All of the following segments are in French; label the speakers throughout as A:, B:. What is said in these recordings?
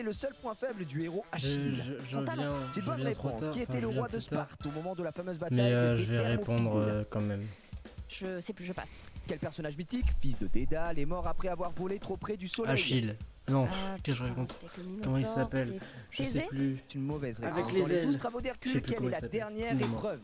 A: est le seul point faible du héros Achille?
B: Je viens,
A: C'est une
B: je
A: bonne
B: viens trop
A: réponse.
B: tard,
A: Qui
B: enfin,
A: était le
B: je viens
A: roi de
B: plus tard.
A: Sparte au moment de la fameuse bataille
B: Mais
A: des
B: je vais répondre
A: Thermopyles?
B: quand même.
C: Je sais plus, je passe.
A: Quel personnage mythique, fils de Dédale, est mort après avoir volé trop près du soleil?
B: Achille. Non,
C: Ah,
B: qu'est-ce que je
C: putain,
B: raconte?
C: c'était que Minotaure,
B: Comment il s'appelle? Je sais
C: Thésée
B: plus.
A: C'est une mauvaise réponse.
B: Avec les
A: Dans les
B: ailes.
A: 12 travaux
B: Je sais
A: d'Hercule,
B: plus
A: quelle
B: comment
A: est
B: il
A: la
B: s'appelle.
A: dernière
B: Il est mort.
A: épreuve?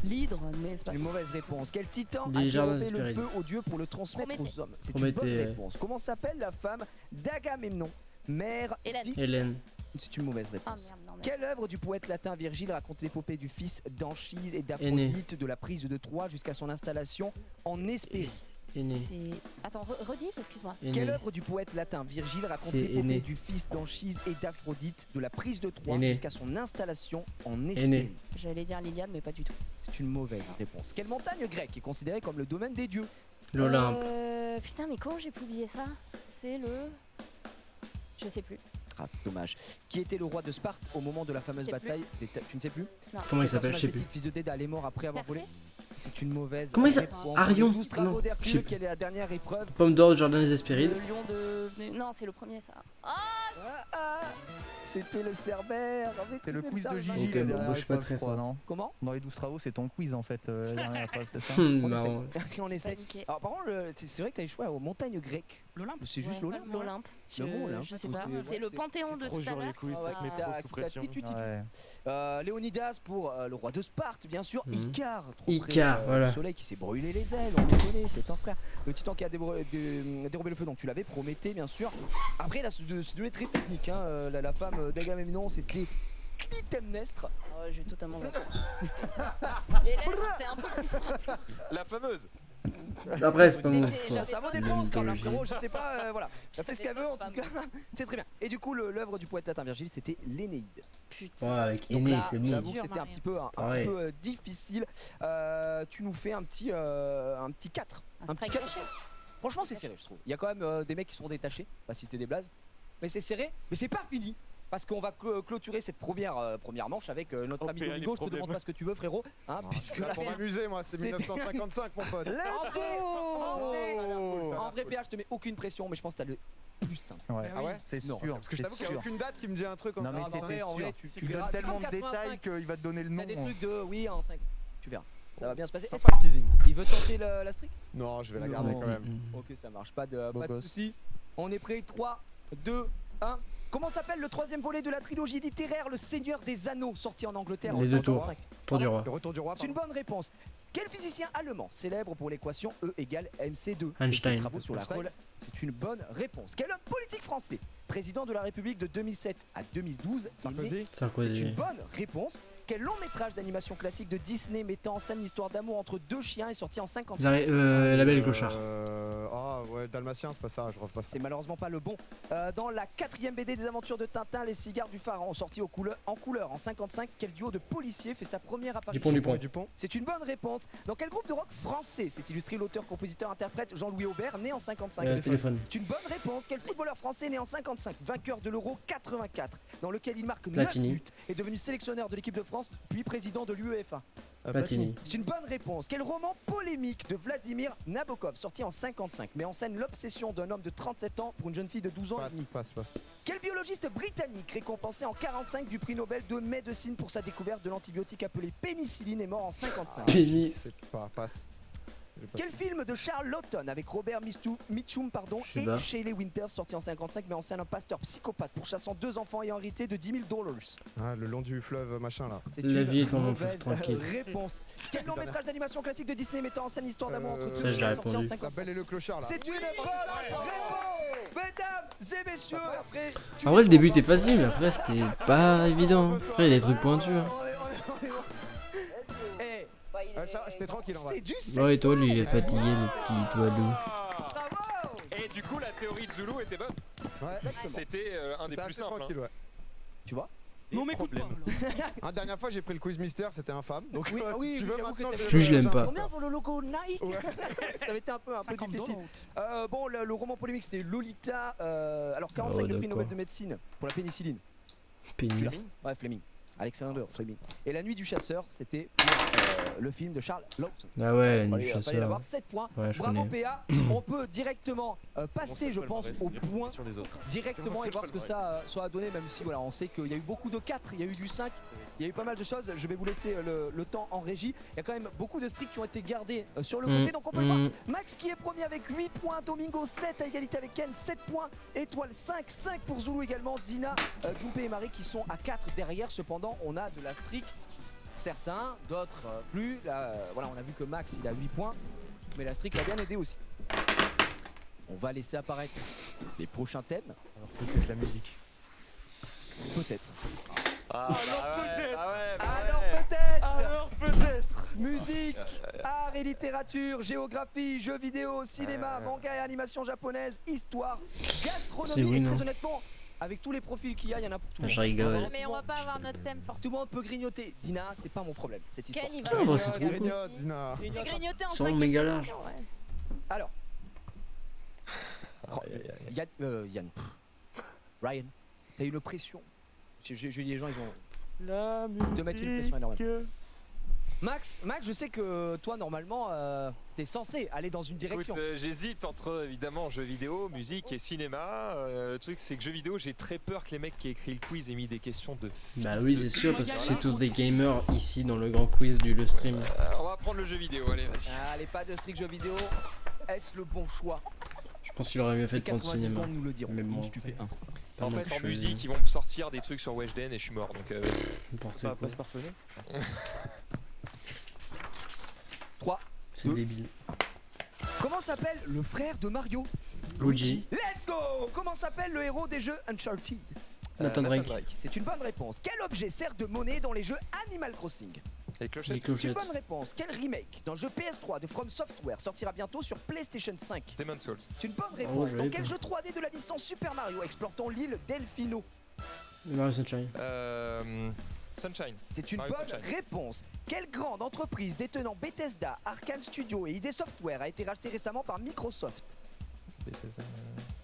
C: L'hydre, mais c'est pas
A: Une
C: ça.
A: mauvaise réponse. Quel titan
B: Les
A: a
B: jardins
A: dérobé le
B: Hespérides.
A: feu aux dieux pour le transmettre
C: Prométhée.
A: aux hommes? C'est une bonne
B: Prométhée, ouais.
A: réponse. Comment s'appelle la femme d'Agamemnon, mère
C: Hélène.
B: Hélène.
A: C'est une mauvaise
C: Ah
A: réponse.
C: merde, non, merde.
A: Quelle œuvre du poète latin Virgile raconte l'épopée du fils d'Anchise et d'Aphrodite, de la prise de Troie jusqu'à son installation en Hespérie?
B: Aîné.
C: C'est. Attends, redis, excuse-moi.
A: Quelle
B: Aîné.
A: œuvre du poète latin Virgile raconte
B: C'est
A: l'épopée
B: Aîné.
A: du fils d'Anchise et d'Aphrodite, de la prise de Troie
B: Aîné.
A: jusqu'à son installation en Hespérie?
B: Aîné.
C: J'allais dire l'Iliade, mais pas du tout.
A: C'est une mauvaise réponse. Quelle montagne grecque est considérée comme le domaine des dieux?
B: L'Olympe.
C: Putain, mais comment j'ai pu oublier ça? C'est le. Je sais plus.
A: Ah, dommage. Qui était le roi de Sparte au moment de la fameuse
C: Je sais plus.
A: bataille Tu ne sais plus?
B: Comment il
A: Quel
B: s'appelle? Je sais
A: personnage
B: plus.
A: mythique, fils de Dédale, est mort après avoir volé?
C: Persée.
A: C'est une mauvaise
B: Comment il s'appelle?
A: réponse.
B: Arion.
A: Les 12 travaux
B: Non, je sais
A: d'Hercule,
B: plus.
A: quelle est la dernière épreuve?
B: Pomme d'or du jardin des Hespérides.
C: Le lion de. Non, c'est le premier ça. Ah,
A: C'était le Cerbère.
D: C'est le quiz de
A: Cerbère.
D: Gigi,
B: Ok,
D: la
B: bon,
D: dernière
B: moi, je suis pas
D: épreuve,
B: très
D: je crois,
B: fort.
D: non?
A: Comment?
D: Dans les 12 travaux, c'est ton quiz en fait, la dernière épreuve, c'est ça?
A: On
B: Marrant.
A: essaie. On essaie.
C: paniqué.
A: Alors par contre, c'est vrai que tu as échoué aux montagnes grecques.
E: L'Olympe.
A: C'est juste
C: Ouais,
A: l'Olympe.
C: L'Olympe.
A: Le mont Olympe.
C: Je sais pas.
A: Écoutez,
C: C'est
A: ouais,
C: le
A: c'est-
C: panthéon de
E: trop
C: tout à
E: dur les
C: l'heure.
E: quiz,
A: Ah ouais,
E: ça met
A: qui t'a-
E: trop sous
A: qui t'a
E: pression.
A: titutitut.
D: Ouais.
A: Léonidas pour le roi de Sparte, bien sûr.
B: Mhm.
A: Icar, trop
B: Icar,
A: près,
B: voilà.
A: Le soleil qui s'est brûlé les ailes, on le connaît, c'est ton frère. Le titan qui a dérobé le feu, donc tu l'avais, Prométhée, bien sûr. Après, là, c'est devenu très technique. Hein. La femme d'Agamemnon, c'était Clytemnestre.
C: Oh, j'ai totalement zappé. Les lettres, c'est un peu plus simple.
E: La fameuse.
B: Après, c'est pas mon.
C: C'était-
A: Ça,
C: j'avais
A: ça vaut
C: pas-
A: des points, quand même,
B: mythologie.
A: frérot, je sais pas, voilà. Elle fait ce qu'elle veut, en tout
C: Femme.
A: cas, c'est très bien. Et du coup, l'œuvre du poète latin Virgile, c'était l'Énéide.
C: Putain.
B: Ouais, avec
A: Donc
B: Aîné,
A: là,
B: c'est
A: j'avoue
B: bon.
A: que c'était un petit peu, un
B: Pareil.
A: petit peu difficile. Tu nous fais un petit 4.
C: Un
A: petit
C: strike
A: 4.
C: caché.
A: Franchement, c'est serré, je trouve. Il y a quand même des mecs qui sont détachés, pas citer des blazes. Mais c'est serré, mais c'est pas fini. Parce qu'on va clôturer cette première manche avec notre
E: Oh,
A: ami
E: péril,
A: Domingo. Je te
E: problème.
A: demande pas ce que tu veux, frérot. Hein, puisque
D: Là,
A: là,
D: pour
A: c'est-
D: m'amuser, moi, c'est
A: c'était-
D: 1955, mon pote.
A: en vrai, PH, je te mets aucune pression, mais je pense que t'as le plus simple.
D: Ouais. Ah ouais?
F: C'est
A: Non,
F: sûr,
D: Parce que je
F: c'est
D: t'avoue qu'il n'y a
F: sûr.
D: aucune date qui me dit un truc en
F: Non, mais
A: Ah, bah,
F: c'était
A: en vrai,
F: sûr.
A: tu
F: Tu
A: verras.
F: donnes tellement de
A: 185.
F: détails qu'il va te donner le nom.
A: T'as des trucs de oui en 5. Tu verras. Ça va bien se passer.
D: Ça
A: Est-ce
D: fera le teasing.
A: qu'il veut tenter la streak?
D: Non, je vais la garder
A: Non.
D: quand même.
A: Ok, ça marche. Pas
D: Beau
A: de
D: gosse.
A: soucis. On est prêt. 3, 2, 1. Comment s'appelle le troisième volet de la trilogie littéraire Le Seigneur des Anneaux, sorti en Angleterre en
B: Les deux tours.
A: 1955?
B: Tour du roi.
D: Le retour du roi,
A: C'est une
D: pardon.
A: bonne réponse. Quel physicien allemand célèbre pour l'équation E égale MC2
B: Einstein.
A: et ses travaux sur la
D: Einstein.
A: rôle? C'est une bonne réponse. Quel homme politique français, président de la République de 2007 à 2012, est né?
D: Sarkozy.
A: C'est
B: Sarkozy.
A: une bonne réponse. Quel long métrage d'animation classique de Disney mettant en scène l'histoire d'amour entre deux chiens est sorti en 55?
B: La belle et le clochard.
D: Ah ouais, Dalmatien, c'est pas ça, je repasse.
A: C'est malheureusement pas le bon. Dans la 4ème BD des aventures de Tintin, Les cigares du pharaon, sorti en couleur en 55, quel duo de policiers fait sa première apparition?
B: Dupont.
A: C'est une bonne réponse. Dans quel groupe de rock français s'est illustré l'auteur, compositeur, interprète Jean-Louis Aubert, né en 55?
B: Téléphone.
A: C'est une bonne réponse. Quel footballeur français né en 55, vainqueur de l'Euro 84, dans lequel il marque 9
B: Platini.
A: buts, est devenu sélectionneur de l'équipe de France, puis président de l'UEFA?
B: Platini.
A: C'est une bonne réponse. Quel roman polémique de Vladimir Nabokov, sorti en 55, met en scène l'obsession d'un homme de 37 ans pour une jeune fille de 12 ans et demi?
D: Passe.
A: Quel biologiste britannique, récompensé en 45 du prix Nobel de médecine pour sa découverte de l'antibiotique appelé pénicilline, est mort en 55?
B: Pénis.
D: C'est pas, passe. J'ai pas-
A: Quel film de Charles Laughton avec Robert Mitchum
B: Je sais
A: et
B: pas.
A: Shelley Winters, sorti en 55, met en scène un pasteur psychopathe pourchassant 2 enfants ayant hérité de 10 000 $?
D: Ah, le long du fleuve, machin là.
A: C'est
B: La
A: une
B: vie est en
A: mauvaise
B: enfer, tranquille.
A: réponse. Quel long métrage d'animation classique de Disney mettant en scène l'histoire d'amour entre deux
B: Ça, je l'ai
A: chiens, sorti en
B: répondu.
D: La
A: 55?
D: belle et le clochard là.
A: C'est une bonne réponse, mesdames et messieurs. Après, tu
B: En vrai, le
A: les
B: début
A: entends
B: était facile, mais après, c'était pas évident. Après, il y a des trucs pointus. hein.
A: Eh,
D: J'étais tranquille en vrai.
A: c'est du
B: Bon, et toi, lui, il est fatigué, le petit oiseau.
A: bravo.
E: Et du coup, la théorie de Zulu était bonne.
D: Ouais,
E: C'était un des
D: c'était
E: plus
D: assez
E: simples.
D: tranquille, ouais.
A: Tu vois?
E: Non, mais problème.
D: La dernière fois, j'ai pris le quiz mystère, c'était infâme. Donc,
A: Oui,
D: si
A: oui,
D: tu
A: oui,
D: veux
A: j'avoue que
D: maintenant,
A: t'avais-
B: Plus je l'aime pas.
A: Combien vaut le logo Nike?
D: Ouais.
A: Ça avait été un peu difficile. Bon, le roman polémique c'était Lolita. Alors 45
B: Oh,
A: le prix
B: d'accord.
A: Nobel de médecine pour la pénicilline.
B: Pénis.
A: Ouais, Fleming. Alexander Fleming. Et La Nuit du Chasseur, c'était le film de Charles Lawton.
B: Ah ouais, la nuit
A: Fallait,
B: du
A: fallait
B: chasseur.
A: l'avoir 7 points.
B: Ouais, je
A: Bravo
B: connais.
A: PA, on peut directement passer, je pense, au point
E: sur les autres.
A: directement et voir ce que ça a donné, même si voilà, on sait qu'il y a eu beaucoup de 4, il y a eu du 5, il y a eu pas mal de choses. Je vais vous laisser le temps en régie. Il y a quand même beaucoup de streaks qui ont été gardés sur le côté, donc on peut le voir. Max qui est premier avec 8 points, Domingo 7 à égalité avec Ken, 7 points, Étoile 5, 5 pour Zulu également, Dina, Jumpé et Marie qui sont à 4 derrière. Cependant, on a de la streak, certains, d'autres plus. Là, voilà, on a vu que Max il a 8 points, mais la streak l'a bien aidé aussi. On va laisser apparaître les prochains thèmes.
E: Alors peut-être la musique.
A: Peut-être.
E: Ah, peut-être.
A: Alors peut-être musique, art et littérature, géographie, jeux vidéo, cinéma, manga et animation japonaise, histoire,
B: C'est
A: gastronomie
B: oui,
A: et
B: non.
A: très honnêtement, avec tous les profils qu'il y a, il y en a pour tout le monde.
B: Je rigole.
C: Mais on va pas avoir notre thème
A: Tout
C: forcément.
A: le monde peut grignoter. Dina, c'est pas mon problème cette histoire.
C: Ken, il va.
B: Ah, bah, c'est trop cool.
D: Grignote, Dina.
C: Il va grignoter en
B: Ils sont
C: 5
B: méga larges.
A: Alors,
E: Aïe, aïe, aïe.
A: Yann, Ryan, t'as eu une pression. Les gens ils vont
E: La
A: te mettre une pression énorme. Max, je sais que toi normalement t'es censé aller dans une direction.
E: Écoute, j'hésite entre évidemment jeux vidéo, musique et cinéma. Le truc c'est que jeux vidéo, j'ai très peur que les mecs qui aient écrit le quiz aient mis des questions de fils
B: Bah oui,
E: de
B: c'est sûr,
E: pute.
B: parce que c'est tous des gamers ici dans le grand quiz du stream.
E: On va prendre le jeu vidéo, allez vas-y.
A: Allez, pas de strict jeu vidéo. Est-ce le bon choix?
B: Je pense qu'il aurait mieux fait
A: C'est
B: de prendre
A: 90
B: cinéma.
A: secondes nous le diront.
B: Mais bon,
A: Si tu fais un.
B: Pas
E: En
B: non
E: fait en
B: plus,
E: musique ils vont me sortir des trucs sur Weshden et je suis mort donc
B: n'importe
E: pas
B: quoi.
E: se parfumé.
A: 3.
B: C'est
A: Deux.
B: débile.
A: Comment s'appelle le frère de Mario?
B: Luigi,
A: Let's go. Comment s'appelle le héros des jeux Uncharted?
B: Nathan Drake,
A: C'est une bonne réponse. Quel objet sert de monnaie dans les jeux Animal Crossing?
E: Les
B: les
E: clochettes.
A: C'est une
B: clochettes.
A: bonne réponse. Quel remake d'un jeu PS3 de From Software sortira bientôt sur PlayStation 5?
E: Demon's Souls.
A: C'est une bonne
B: Oh,
A: réponse.
B: je
A: Dans
B: l'ai
A: quel
B: pas.
A: jeu 3D de la licence Super Mario explore-t-on l'île Delfino?
B: Mario Sunshine.
E: Sunshine.
A: C'est une
E: Mario
A: bonne
E: Sunshine.
A: réponse. Quelle grande entreprise détenant Bethesda, Arkane Studio et ID Software a été rachetée récemment par Microsoft?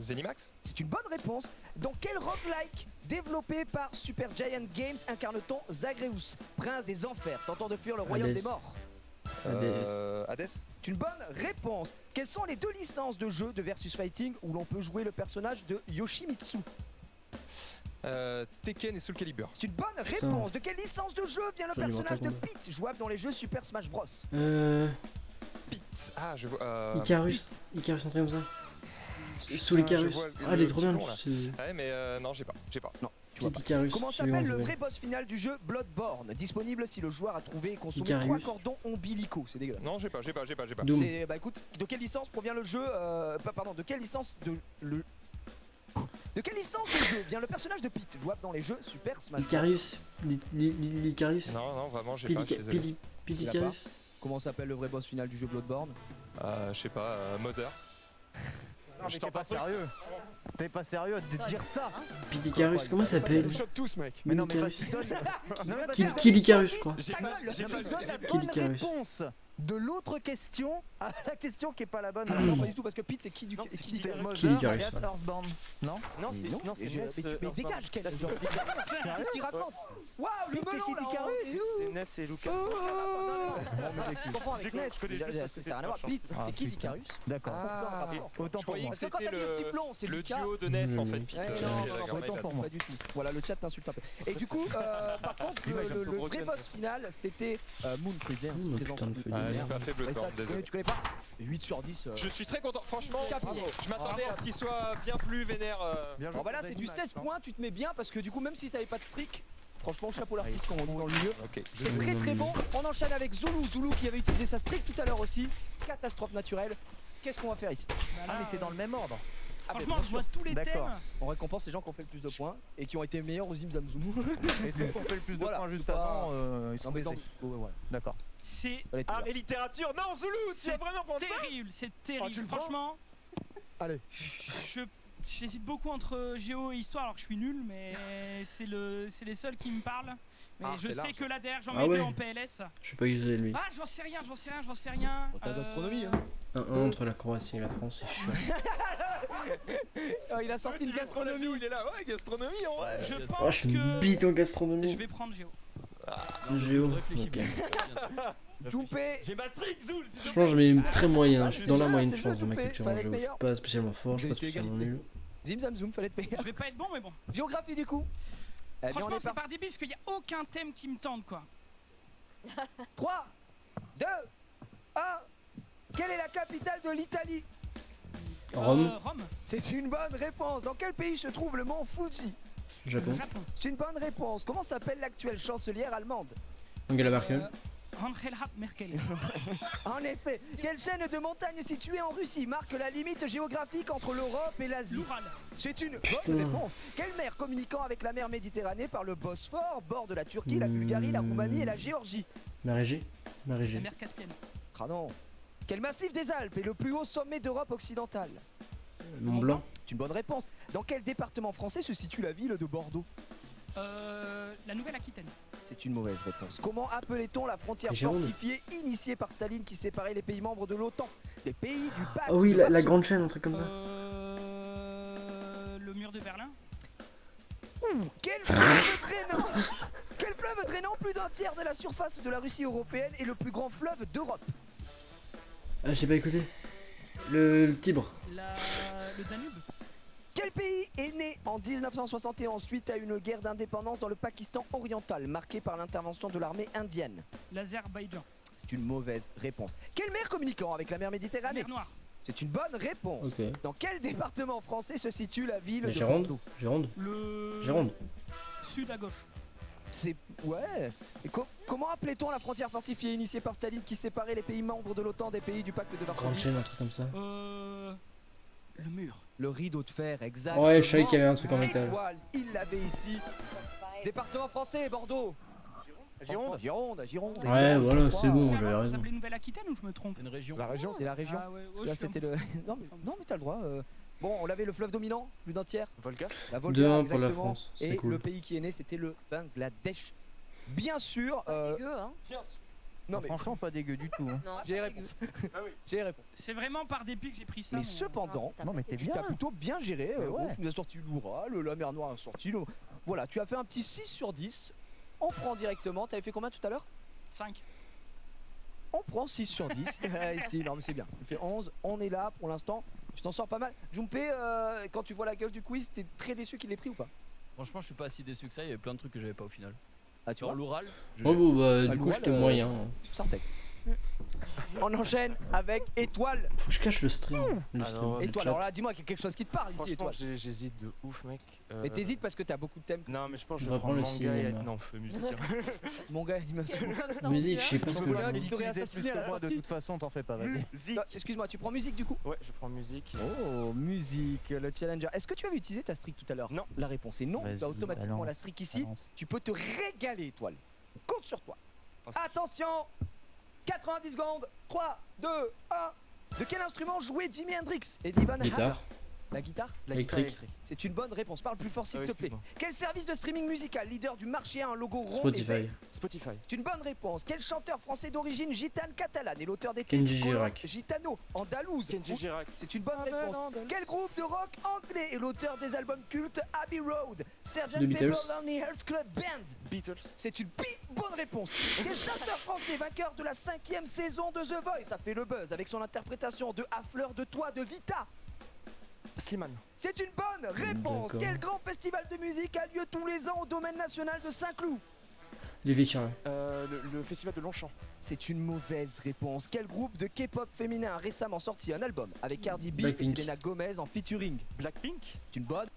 E: Zenimax.
A: C'est une bonne réponse. Dans quel roguelike développé par Supergiant Games incarne-t-on Zagreus, prince des enfers, tentant de fuir le royaume
B: Hades.
A: des morts?
E: Hades.
A: C'est une bonne réponse. Quelles sont les deux licences de jeu de Versus Fighting où l'on peut jouer le personnage de Yoshimitsu?
E: Tekken et Soul Calibur.
A: C'est une bonne réponse. De quelle licence de jeu vient le
B: J'en ai
A: personnage de
B: mental,
A: Pete, jouable dans les jeux Super Smash Bros?
E: Pete. Ah je vois.
B: Icarus. Icarus, un truc comme ça. Sous
E: je
B: l'Icarus.
E: vois
B: Ah, elle est
E: le
B: trop
E: petit
B: bien.
E: blond, là.
B: c'est-
E: Ouais mais non j'ai pas.
A: Non, tu vois
B: Petit
A: pas.
B: Icarus.
A: Comment
B: celui-là,
A: s'appelle
B: on
A: le
B: s'appelle.
A: vrai boss final du jeu Bloodborne, disponible si le joueur a trouvé et consommé
B: Icarus.
A: 3 cordons ombilicaux? C'est dégueulasse.
E: Non j'ai pas.
B: Doom.
A: C'est bah écoute, de quelle licence provient le jeu pardon, de quelle licence de quelle licence de jeu vient le personnage de Pete, jouable dans les jeux Super Smash Bros?
B: Icarus. L'Icarus.
E: Non vraiment j'ai pas. je suis désolé.
B: Pete
A: Tu l'as
B: Icarus.
A: Comment s'appelle le vrai boss final du jeu Bloodborne?
E: Je sais pas. Mother.
D: Non, mais
E: Je
D: t'es
E: tente
D: pas
E: un truc.
D: sérieux. T'es pas sérieux de dire ça.
B: Pete Icarus, comment ça s'appelle?
D: Ils choquent tous, mec.
B: Mais
D: Mais non, mais
B: Icarus.
D: vas-y, donne. Non, mais
B: Kill-
D: vas-y,
B: Kill Icarus, quoi.
E: J'ai
A: Ta
E: pas-
A: gueule,
E: j'ai
A: non,
E: pas-
A: mais
D: donne la
B: Kill
D: bonne
B: Icarus.
D: réponse de l'autre question à la question qui est pas la bonne.
A: Non, pas du tout, parce que Pete c'est qui du
F: Non,
A: qui
F: c'est
A: du-
F: Kill
A: Mais
B: Kill Icarus,
F: alias
B: ouais.
F: Earthbound. Non
A: non,
F: non, c'est
A: mais
F: NES,
A: mais dégage quel genre
D: Sérieux
A: qu'est-ce qu'il raconte? Waouh, le
D: Pete, c'est
A: melon
D: Kill
A: là,
D: Icarus.
F: C'est NES et Lucas.
A: Je comprends avec NES,
F: je connais juste parce que
A: ça
F: c'est
A: sert à rien à voir.
F: Smash
A: Pete,
F: Bros.
A: c'est qui Icarus?
F: D'accord.
D: Autant
E: Je
D: pour
E: croyais
D: moi.
E: que
A: Parce que quand
E: c'était
A: t'as mis le petit blond, c'est
E: le
A: Lucas.
E: duo de NES en fait. Pete.
A: Ouais,
E: Ok,
A: non,
E: d'accord,
A: autant
E: my
A: pour
E: bad.
A: moi, pas du tout. Voilà, le chat t'insulte un peu. Et du coup, par contre,
F: L'image
A: le
F: d'un
A: vrai
F: broken.
A: boss final, c'était Moon Presence.
B: Ouh, putain de feu de
E: Ah, j'ai
B: merde.
E: pas fait
A: Ouais, ça,
E: Bloodborne, désolé.
A: tu connais pas? 8 sur 10.
E: Je suis très content, franchement,
A: Bravo.
E: je m'attendais à ce qu'il soit bien plus vénère.
D: Bien joué.
A: Bon bah là c'est du 16 points, tu te mets bien parce que du coup même si t'avais pas de streak, franchement chapeau l'artiste comme on dit dans le milieu.
E: Ok.
A: C'est très très bon. On enchaîne avec Zulu qui avait utilisé sa streak tout à l'heure aussi. Catastrophe naturelle. Qu'est-ce qu'on va faire ici?
F: Ah, mais c'est dans le même ordre.
A: Ah, mais
G: Franchement,
A: bien
G: je
A: sûr,
G: vois tous les
F: D'accord.
G: thèmes.
A: on récompense les gens qui ont fait le plus de points et qui ont été meilleurs aux Zim Zamzoum.
F: Et ceux qui ont fait le plus de
A: Voilà,
F: points juste
A: c'est pas-
F: avant, ils sont
A: Non mais
F: baisés.
A: ouais, ouais.
F: D'accord.
G: C'est
A: Fallait être
E: Art
A: là.
E: et littérature, non Zulu, tu
G: C'est
E: vas vraiment prendre ça?
G: terrible, c'est
D: Ah, tu
G: terrible.
D: le prends
G: Franchement,
D: Allez.
G: j'hésite beaucoup entre géo et histoire alors que je suis nul, mais c'est les seuls qui me parlent. Mais
E: Ah,
G: je
E: c'est
G: sais
E: large.
G: que là derrière j'en
B: Ah
G: mets
B: ouais.
G: deux en PLS.
B: Je sais pas user lui.
G: Ah, j'en sais rien.
A: Bon, t'as gastronomie, hein.
B: 1-1 entre la Croatie et la France, c'est chiant.
A: Oh, il a sorti une gastronomie.
E: Il est là, ouais, gastronomie en vrai.
G: Je
B: Oh, je
G: pense
B: suis une
G: que
B: bite en
G: je
B: gastronomie.
G: vais prendre Géo.
B: Géo.
F: Réfléchis
B: Ok.
F: bien.
A: Jumpé.
E: J'ai Maastricht, Zoul, s'il te
B: Franchement, je mets très moyen.
A: Ah,
B: Je suis
A: c'est
B: dans la
A: ça,
B: moyenne,
A: c'est
B: je
A: le
B: pense, dans ma
A: Juppé,
B: culture en
A: fallait être
B: géo. Je
A: meilleur.
B: suis pas spécialement fort, je suis
A: Vous
B: pas
A: avez été
B: spécialement
A: égalité.
B: nul.
A: Zim Zam Zoom, fallait être meilleur.
G: Je vais pas être bon, mais bon.
A: Géographie du coup. Eh bien, on
G: Franchement,
A: est
G: c'est
A: parti.
G: par débile parce qu'il n'y a aucun thème qui me tente, quoi.
A: 3, 2, 1. Quelle est la capitale de l'Italie?
B: Rome,
G: Rome.
A: C'est une bonne réponse. Dans quel pays se trouve le mont Fuji?
B: Japon,
G: Japon.
A: C'est une bonne réponse. Comment s'appelle l'actuelle chancelière allemande?
B: Angela Merkel,
G: Angela Merkel.
A: En effet, quelle chaîne de montagnes située en Russie marque la limite géographique entre l'Europe et l'Asie?
G: L'Oural.
A: C'est une bonne réponse. Quelle mer communiquant avec la mer Méditerranée par le Bosphore borde la Turquie, la Bulgarie, la Roumanie et la Géorgie?
B: Marégie,
G: La
B: Marégie,
G: mer Caspienne.
A: Ah non. Quel massif des Alpes est le plus haut sommet d'Europe occidentale?
B: Mont Blanc,
A: C'est une bonne réponse. Dans quel département français se situe la ville de Bordeaux?
G: La Nouvelle-Aquitaine.
A: C'est une mauvaise réponse. Comment appelait-on la frontière
B: Gironde.
A: fortifiée initiée par Staline qui séparait les pays membres de l'OTAN des pays du pacte
B: ah oui,
A: de
B: la
A: Varsovie?
B: grande chaîne, un truc comme ça.
G: Le mur de Berlin.
A: Quel fleuve drainant Quel fleuve drainant plus d'un tiers de la surface de la Russie européenne est le plus grand fleuve d'Europe?
B: Ah, j'ai pas écouté. Le Tibre,
G: Le Danube.
A: Quel pays est né en 1971 suite à une guerre d'indépendance dans le Pakistan oriental marquée par l'intervention de l'armée indienne?
G: L'Azerbaïdjan.
A: C'est une mauvaise réponse. Quelle mer communiquant avec la mer Méditerranée?
G: Mer Noire.
A: C'est une bonne réponse.
B: ok.
A: Dans quel département français se situe la ville
B: La
A: de
B: Gironde,
A: Bordeaux?
B: Gironde,
G: Le.
B: Gironde.
G: Sud à gauche.
A: C'est... Ouais. Et comment appelait-on la frontière fortifiée initiée par Staline qui séparait les pays membres de l'OTAN des pays du pacte de
B: Grande
A: Varsovie?
B: chaîne, un truc comme ça.
G: Le mur.
A: Le rideau de fer, exactement.
B: Ouais, je savais qu'il y avait un truc en métal.
A: Étoile, il l'avait ici. Département français, Bordeaux.
D: Gironde.
A: Gironde.
B: Ouais, voilà, c'est bon,
G: Mais
B: j'avais
G: avant, ça
B: raison.
G: s'appelait Nouvelle-Aquitaine ou je me trompe?
F: C'est une région.
A: La région, c'est la région.
G: Ah ouais,
A: Parce
G: oh,
A: que là,
G: je suis
A: c'était le. Non, mais t'as le droit. Bon, on l'avait le fleuve dominant, plus d'un tiers.
E: Volga.
A: La Volga,
B: 2-1 pour la
A: exactement.
B: France, c'est
A: Et
B: cool.
A: le pays qui est né, c'était le Bangladesh. Bien sûr.
C: Dégueu, hein.
A: Non, mais
D: Franchement, pas dégueu du tout. Hein.
C: Non,
A: j'ai les
C: pas
A: réponses.
E: Ah oui.
A: J'ai les réponses.
G: C'est vraiment par dépit que j'ai pris ça.
A: Mais cependant,
C: T'as
D: Non, mais
C: pas
D: t'es
C: fait
A: tu
D: bien.
A: t'as plutôt bien géré.
D: Mais
A: Bon,
D: ouais.
A: tu nous as sorti l'Oural, la mer Noire a sorti. Voilà, tu as fait un petit 6 sur 10. On prend directement. T'avais fait combien tout à l'heure?
G: 5.
A: On prend 6 sur 10. Ici, non, mais c'est bien. Tu fais 11. On est là pour l'instant. Tu t'en sors pas mal. Jumpé, quand tu vois la gueule du quiz, t'es très déçu qu'il l'ait pris ou pas?
F: Franchement, je suis pas si déçu que ça. Il y avait plein de trucs que j'avais pas au final.
A: Ah, tu
F: Sur
A: vois,
F: l'oral.
B: Oh bon, bah,
A: Bah,
B: du coup,
A: l'Oural,
B: j'étais moyen.
A: Sartec. On enchaîne avec Étoile.
B: Faut que je cache le stream. Le
E: Ah
B: stream.
E: non,
B: le
A: Étoile,
B: chat.
A: alors là, dis-moi qu'il y a quelque chose qui te parle ici,
E: Franchement,
A: Étoile.
E: j'hésite de ouf, mec.
A: Mais t'hésites parce que t'as beaucoup de thèmes.
E: Non, mais je pense que
B: Je
E: je vais
B: reprends
E: prendre
B: le
E: manga et...
B: cinéma.
E: Non, musique. hein.
A: Mon gars, animation.
B: Musique, je sais pas ce
A: peux
B: que
A: pas
B: je
A: dire.
B: dis.
A: t'aurais
D: Utiliser
A: assassiné
D: plus
A: à la
D: que moi, de
A: sortie.
D: toute façon, t'en fais pas, vas-y.
E: Musique.
A: Excuse-moi, tu prends musique du coup?
E: Ouais, je prends musique.
A: Oh, musique, le challenger. Est-ce que tu avais utilisé ta streak tout à l'heure?
E: Non.
A: La réponse est non. Tu
D: Vas-y,
A: as automatiquement
D: balance,
A: la streak ici.
D: balance.
A: Tu peux te régaler, Étoile. On compte sur toi.
E: Oh, c'est-
A: Attention 90 secondes. 3, 2, 1. De quel instrument jouait Jimi Hendrix? Eddie Van Halen.
B: Guitare,
A: La guitare?
E: La
B: Électrique.
E: guitare électrique.
A: C'est une bonne réponse. Parle plus fort s'il
E: Ah oui,
A: te plaît.
E: excuse-moi.
A: Quel service de streaming musical, leader du marché, a un logo rond et
B: Spotify,
A: vert?
E: Spotify.
A: C'est une bonne réponse. Quel chanteur français d'origine gitane catalane est l'auteur des
B: Kenji
A: titres Colombe,
B: Girac.
A: Gitano, Andalouse?
E: Kenji Girac.
A: C'est une bonne réponse. Quel groupe de rock anglais est l'auteur des albums cultes Abbey Road, Sgt.
B: The Beatles.
A: Pepper Lonely Hearts Club Band?
E: Beatles.
A: C'est une bonne réponse. Quel chanteur français vainqueur de la 5e saison de The Voice a fait le buzz avec son interprétation de À fleur de toi de Vita?
E: Slimane.
A: C'est une bonne réponse.
B: D'accord.
A: Quel grand festival de musique a lieu tous les ans au domaine national de Saint-Cloud?
B: Lévi Charlet,
E: Le festival de Longchamp.
A: C'est une mauvaise réponse. Quel groupe de K-pop féminin a récemment sorti un album avec Cardi B et
B: Blackpink.
A: Selena Gomez en featuring?
E: Blackpink.
A: C'est une bonne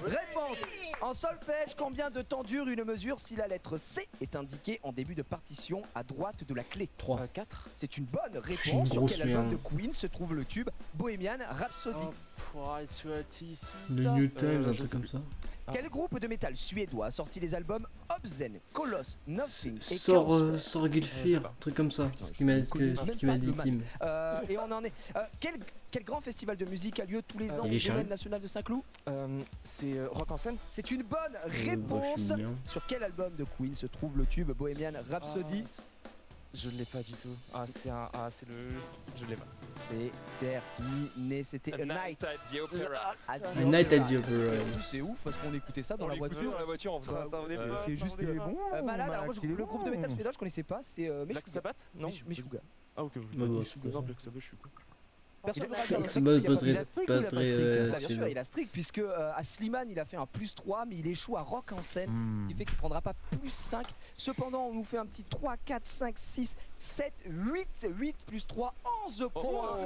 A: réponse. En solfège, combien de temps dure une mesure si la lettre C est indiquée en début de partition à droite de la clé?
B: 3.
E: 4.
A: C'est une bonne
B: une
A: réponse. Sur
B: grosse
A: quel album
B: merde.
A: de Queen se trouve le tube Bohemian Rhapsody?
B: Le New Times, un
E: je
B: truc
E: sais
B: comme
E: plus.
B: ça.
A: Quel groupe de métal suédois a sorti les albums Obscene, Colosse, Nothing et
B: Sort,
A: Chaos?
B: sort Gilfir, un truc comme ça.
A: Putain,
B: Ce qui m'a
A: je connais même
B: qui m'a
A: pas
B: dit
A: le man.
B: Tim.
A: Et on en est. Quel grand festival de musique a lieu tous les ans au
B: Lévi Charlet.
A: domaine national de Saint-Cloud?
E: C'est Rock en scène.
A: C'est une bonne
B: Bah, je
A: réponse.
B: suis bien.
A: Sur quel album de Queen se trouve le tube Bohemian Rhapsody?
E: Je l'ai pas du tout. Ah, c'est le. Je l'ai pas.
A: C'est terminé, c'était A Night
E: at the Opera.
A: at the
B: A Night at the
A: Opera.
B: Opera.
A: En plus, c'est ouf parce qu'on écoutait ça dans
E: On
A: la
E: l'écoutait
A: voiture.
E: dans la voiture en faisant ça.
A: C'est juste
D: il est bon.
A: malade. Alors, moi,
D: il est
A: le groupe de
D: bon.
A: métal suédois, je connaissais pas, c'est
E: Black
A: Meshuggah.
E: Sabbath Non.
A: Meshuggah.
E: Ah, ok.
B: Bah, bah, c'est pas ça.
E: Black Sabbath, je suis pas.
A: Personne ne
B: C'est
A: regarde.
B: pas
A: Il y a
B: pas
A: pas-
B: très.
D: il a strict ou il
B: Pas
D: a pas
B: très.
D: strict
A: Bah, bien sûr,
B: suédois.
A: il a strict puisque à Slimane il a fait un +3 mais il échoue à Rock en scène.
D: Hmm.
A: Il fait qu'il prendra pas +5. Cependant, on nous fait un petit 3, 4, 5, 6, 7, 8 plus 3, 11 points.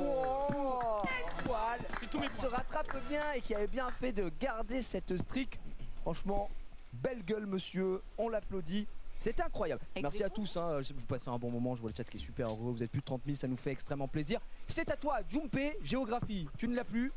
A: Étoile
G: C'est tous mes
A: se
G: points.
A: rattrape bien et qui avait bien fait de garder cette streak. Franchement, belle gueule, monsieur. On l'applaudit. C'était incroyable.
C: Avec
A: Merci
C: des
A: à tous. Hein. Vous passez un bon moment. Je vois le chat qui est super heureux. Vous êtes plus de 30 000. Ça nous fait extrêmement plaisir. C'est à toi, Jumpé. Géographie. Tu ne l'as plus.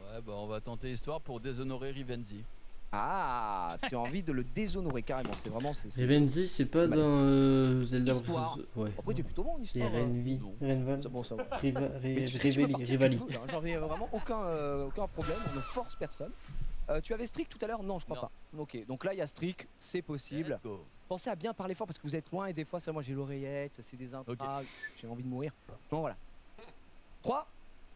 F: Ouais, bah on va tenter histoire pour déshonorer Rivenzi.
A: Ah, tu as envie de le déshonorer carrément. C'est vraiment.
B: Revenzi, c'est pas
A: Bah,
B: dans Zelda
A: Histoire.
B: Breath of the- Ouais.
A: Après, tu es plutôt bon en
B: Les
A: histoire.
B: Renvi.
F: Non.
B: Renval.
A: C'est bon, ça va.
B: Rivali.
A: Mais tu sais que tu peux partir, tu
B: Rivali.
A: peux, hein. J'en ai vraiment aucun problème. On ne force personne. Tu avais Strict tout à l'heure? Non, je crois
F: Non.
A: pas. Ok, donc là il y a Strict, c'est possible.
F: Let's go.
A: Pensez à bien parler fort parce que vous êtes loin et des fois, c'est moi j'ai l'oreillette, c'est des intras,
F: Ok.
A: j'ai envie de mourir. Bon voilà. 3,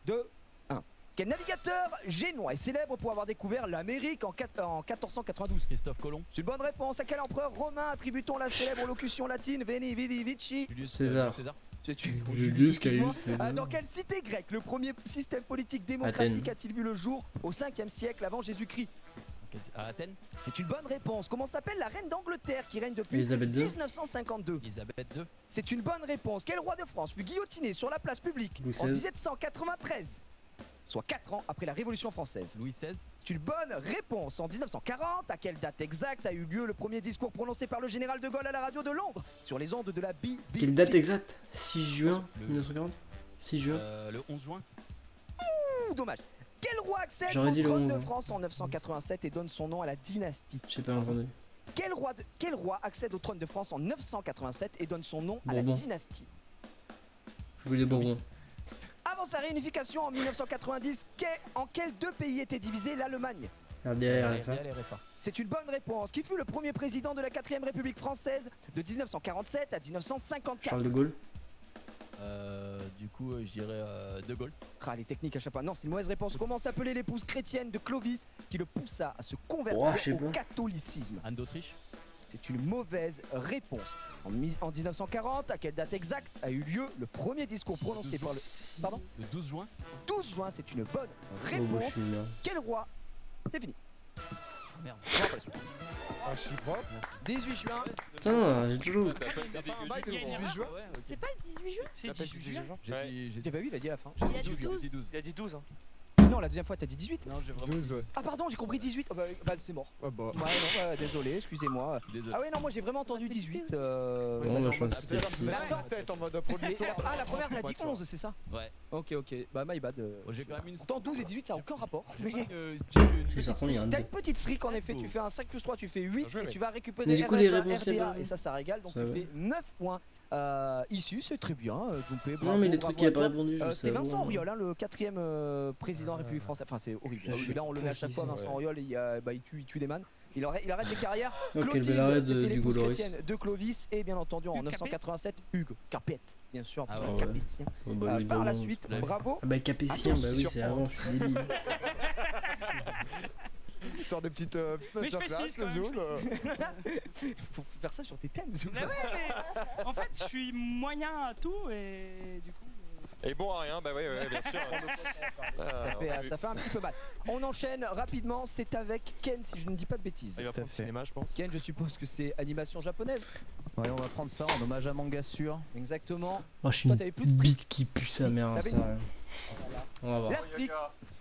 A: 2, 1. Quel navigateur génois est célèbre pour avoir découvert l'Amérique en 1492?
F: Christophe Colomb.
A: C'est une bonne réponse. À quel empereur romain attribue-t-on la célèbre locution latine Veni Vidi Vici?
F: Julius
B: César.
F: César.
A: C'est une
B: Julius
A: excuse-moi.
B: Caius César.
A: Dans quelle cité grecque le premier système politique démocratique
B: Athènes.
A: a-t-il vu le jour au 5e siècle avant Jésus-Christ?
F: À Athènes.
A: C'est une bonne réponse. Comment s'appelle la reine d'Angleterre qui règne depuis
B: Elisabeth II.
A: 1952?
F: Elisabeth II.
A: C'est une bonne réponse. Quel roi de France fut guillotiné sur la place publique
B: Louis
A: en
B: XVI.
A: 1793? Soit 4 ans après la Révolution française.
F: Louis XVI.
A: C'est une bonne réponse. En 1940, à quelle date exacte a eu lieu le premier discours prononcé par le général de Gaulle à la radio de Londres sur les ondes de la BBC?
B: Quelle date exacte? 6 juin
F: Le-
B: 1940. 6 juin.
F: Le 11 juin.
A: Ouh, dommage. Quel roi accède
B: J'aurais
A: au
B: dit le
A: trône de
B: 11.
A: France en 987 et donne son nom à la dynastie?
B: J'ai pas entendu.
A: Quel roi accède au trône de France en 987 et donne son nom à la
B: Bourbon.
A: dynastie?
B: Je voulais Bourbon.
A: Avant sa réunification en 1990, en quels deux pays était divisée l'Allemagne?
B: RDR, RFA.
F: RFA.
A: C'est une bonne réponse. Qui fut le premier président de la 4ème République française de 1947 à 1954?
B: Charles de Gaulle.
F: Du coup, je dirais De Gaulle.
A: Ah, les techniques à chaque fois. Non, c'est une mauvaise réponse. Comment s'appelait l'épouse chrétienne de Clovis qui le poussa à se
B: Oh, je sais
A: convertir
B: pas.
A: au catholicisme?
F: Anne d'Autriche.
A: C'est une mauvaise réponse. En 1940, à quelle date exacte a eu lieu le premier discours prononcé par le... Pardon?
F: Le 12 juin.
A: 12 juin, c'est une bonne
B: Oh, bah, je
A: réponse.
B: suis bien.
A: Quel roi? C'est fini.
F: Merde.
A: On va pas la suite.
E: Ah, je suis propre.
A: 18 juin.
B: Putain, j'ai toujours.
E: T'as pas été dégueu du 18 juin?
F: Ouais, ok.
C: C'est pas le 18 juin?
G: C'est 18 juin.
E: Ouais.
A: J'ai pas vu, il a dit à la fin.
C: Il a dit 12.
E: Il a dit 12. Hein.
A: Non, la deuxième fois, t'as dit 18.
F: Non, j'ai vraiment.
E: 12, ouais.
A: Ah, pardon, j'ai compris 18. Oh, bah, c'est mort.
E: Ah bah.
A: Ouais, non, désolé, excusez-moi.
F: Désolé.
A: Ah, ouais, non, moi j'ai vraiment entendu 18.
B: Non, moi je pense que c'était six.
A: Mais attends.
E: tête en mode
A: Mais la première, elle a dit 11, c'est ça?
F: Ouais.
A: Ok, bah, my bad.
F: Bon, j'ai quand même une.
A: Pourtant, 12 et 18, ça a aucun rapport. Mais
B: Oui, ça ressemble, il y a un
A: t'as
B: dé.
A: une petite streak en effet. Tu fais un 5 plus 3, tu fais 8
E: Bien joué,
A: et
E: mec.
A: tu vas récupérer
B: Mais du coup, les
A: RFA,
B: réponses, il y a
A: RDA,
B: pas-
A: et ça régale. Donc
B: Ça
A: tu
B: va.
A: fais 9 points. Ici, c'est très bien. Jumpé, bravo,
B: Non, mais les
A: bravo
B: trucs qu'il a
A: à
B: pas
A: toi.
B: répondu, je
A: C'était
B: sais.
A: Vincent Auriol, hein, le 4ème président de la République française. Enfin, c'est horrible.
B: Je sais
A: Là, on le met à chaque fois.
B: pas
A: Vincent
E: ouais.
A: Auriol, il tue des mannes. Il arrête les carrières.
B: Oh, quel
A: Clotilde,
B: bel arrêt
A: c'était
B: de
A: l'épouse
B: Hugo Loris.
A: chrétienne de Clovis. Et bien entendu, en
G: Hugues Capet.
A: 987, Hugues Capet, bien sûr.
F: Ah ouais,
B: ouais.
A: Capétien.
B: Oh, bah, oui,
A: Par
B: bah,
A: la
B: non,
A: suite,
B: c'est pas grave.
A: bravo.
B: Ah bah Capétien,
A: Attends,
B: bah
A: c'est
B: oui,
A: sûr.
B: c'est avant, je suis débile.
E: Tu sors des petites
G: Mais je fais 6 quand même.
A: Faut faire ça sur tes thèmes.
G: Mais ouais, mais en fait, je suis moyen à tout et du coup.
E: Et bon à rien, bah ouais, bien sûr.
A: Ça fait un petit peu mal. On enchaîne rapidement, c'est avec Ken si je ne dis pas de bêtises.
E: Il va prendre le cinéma, je pense.
A: Ken, je suppose que c'est animation japonaise.
D: Ouais, on va prendre ça en hommage à Mangassure.
A: Exactement.
B: Oh, je suis
A: Toi,
B: une
A: t'avais plus de strict.
B: bite qui pue sa
A: Si,
B: mère,
A: t'avais
B: ça.
A: une-
B: On va voir.
A: La strict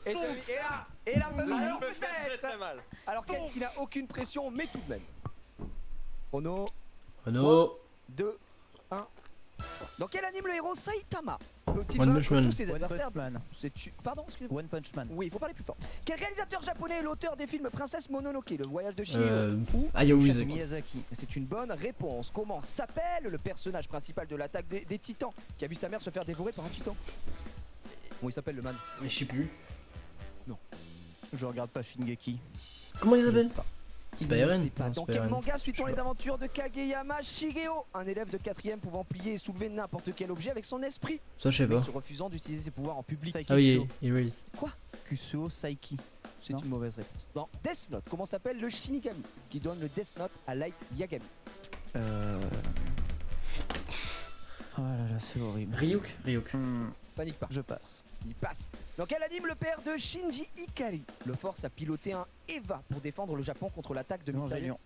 A: est là. Et là, peut-être.
E: mal.
A: Alors Ken qui n'a aucune pression, mais tout de même. Chrono,
B: Renaud.
A: 2, 1. Dans quel anime le héros Saitama peut-il
B: One
A: vaincre
B: Punch Man.
A: tous ses
D: One
A: adversaires?
D: Punch Man.
A: Pardon, excusez-moi.
D: One Punch Man.
A: Oui, il faut parler plus fort. Quel réalisateur japonais est l'auteur des films Princesse Mononoke, Le Voyage de Chihiro ou
B: Hayao
A: Miyazaki.
B: Miyazaki.
A: C'est une bonne réponse. Comment s'appelle le personnage principal de l'attaque des titans qui a vu sa mère se faire dévorer par un titan? Comment il s'appelle le man?
B: Mais je sais plus.
D: Je regarde pas Shingeki.
B: Comment il
A: Je
B: s'appelle?
A: sais pas.
B: C'est
A: Il
B: pas
A: ne
B: Eren.
A: sait pas.
B: Non,
A: Dans
B: c'est pas
A: quel
B: Eren.
A: manga suit-on les aventures de Kageyama Shigeo, un élève de 4ème pouvant plier et soulever n'importe quel objet avec son esprit,
B: Ça, je sais
A: mais
B: pas.
A: se refusant d'utiliser ses pouvoirs en public?
B: Ah oui, Erase.
D: Kusuo Saiki.
A: C'est
D: Non.
A: une mauvaise réponse. Dans Death Note, comment s'appelle le Shinigami qui donne le Death Note à Light Yagami?
D: Oh là là, c'est horrible.
B: Ryuk.
A: Panique pas.
D: Je passe.
A: Il passe. Dans quel anime le père de Shinji Ikari le force à piloter un Eva pour défendre le Japon contre l'attaque de mystérieux
D: Evangelion.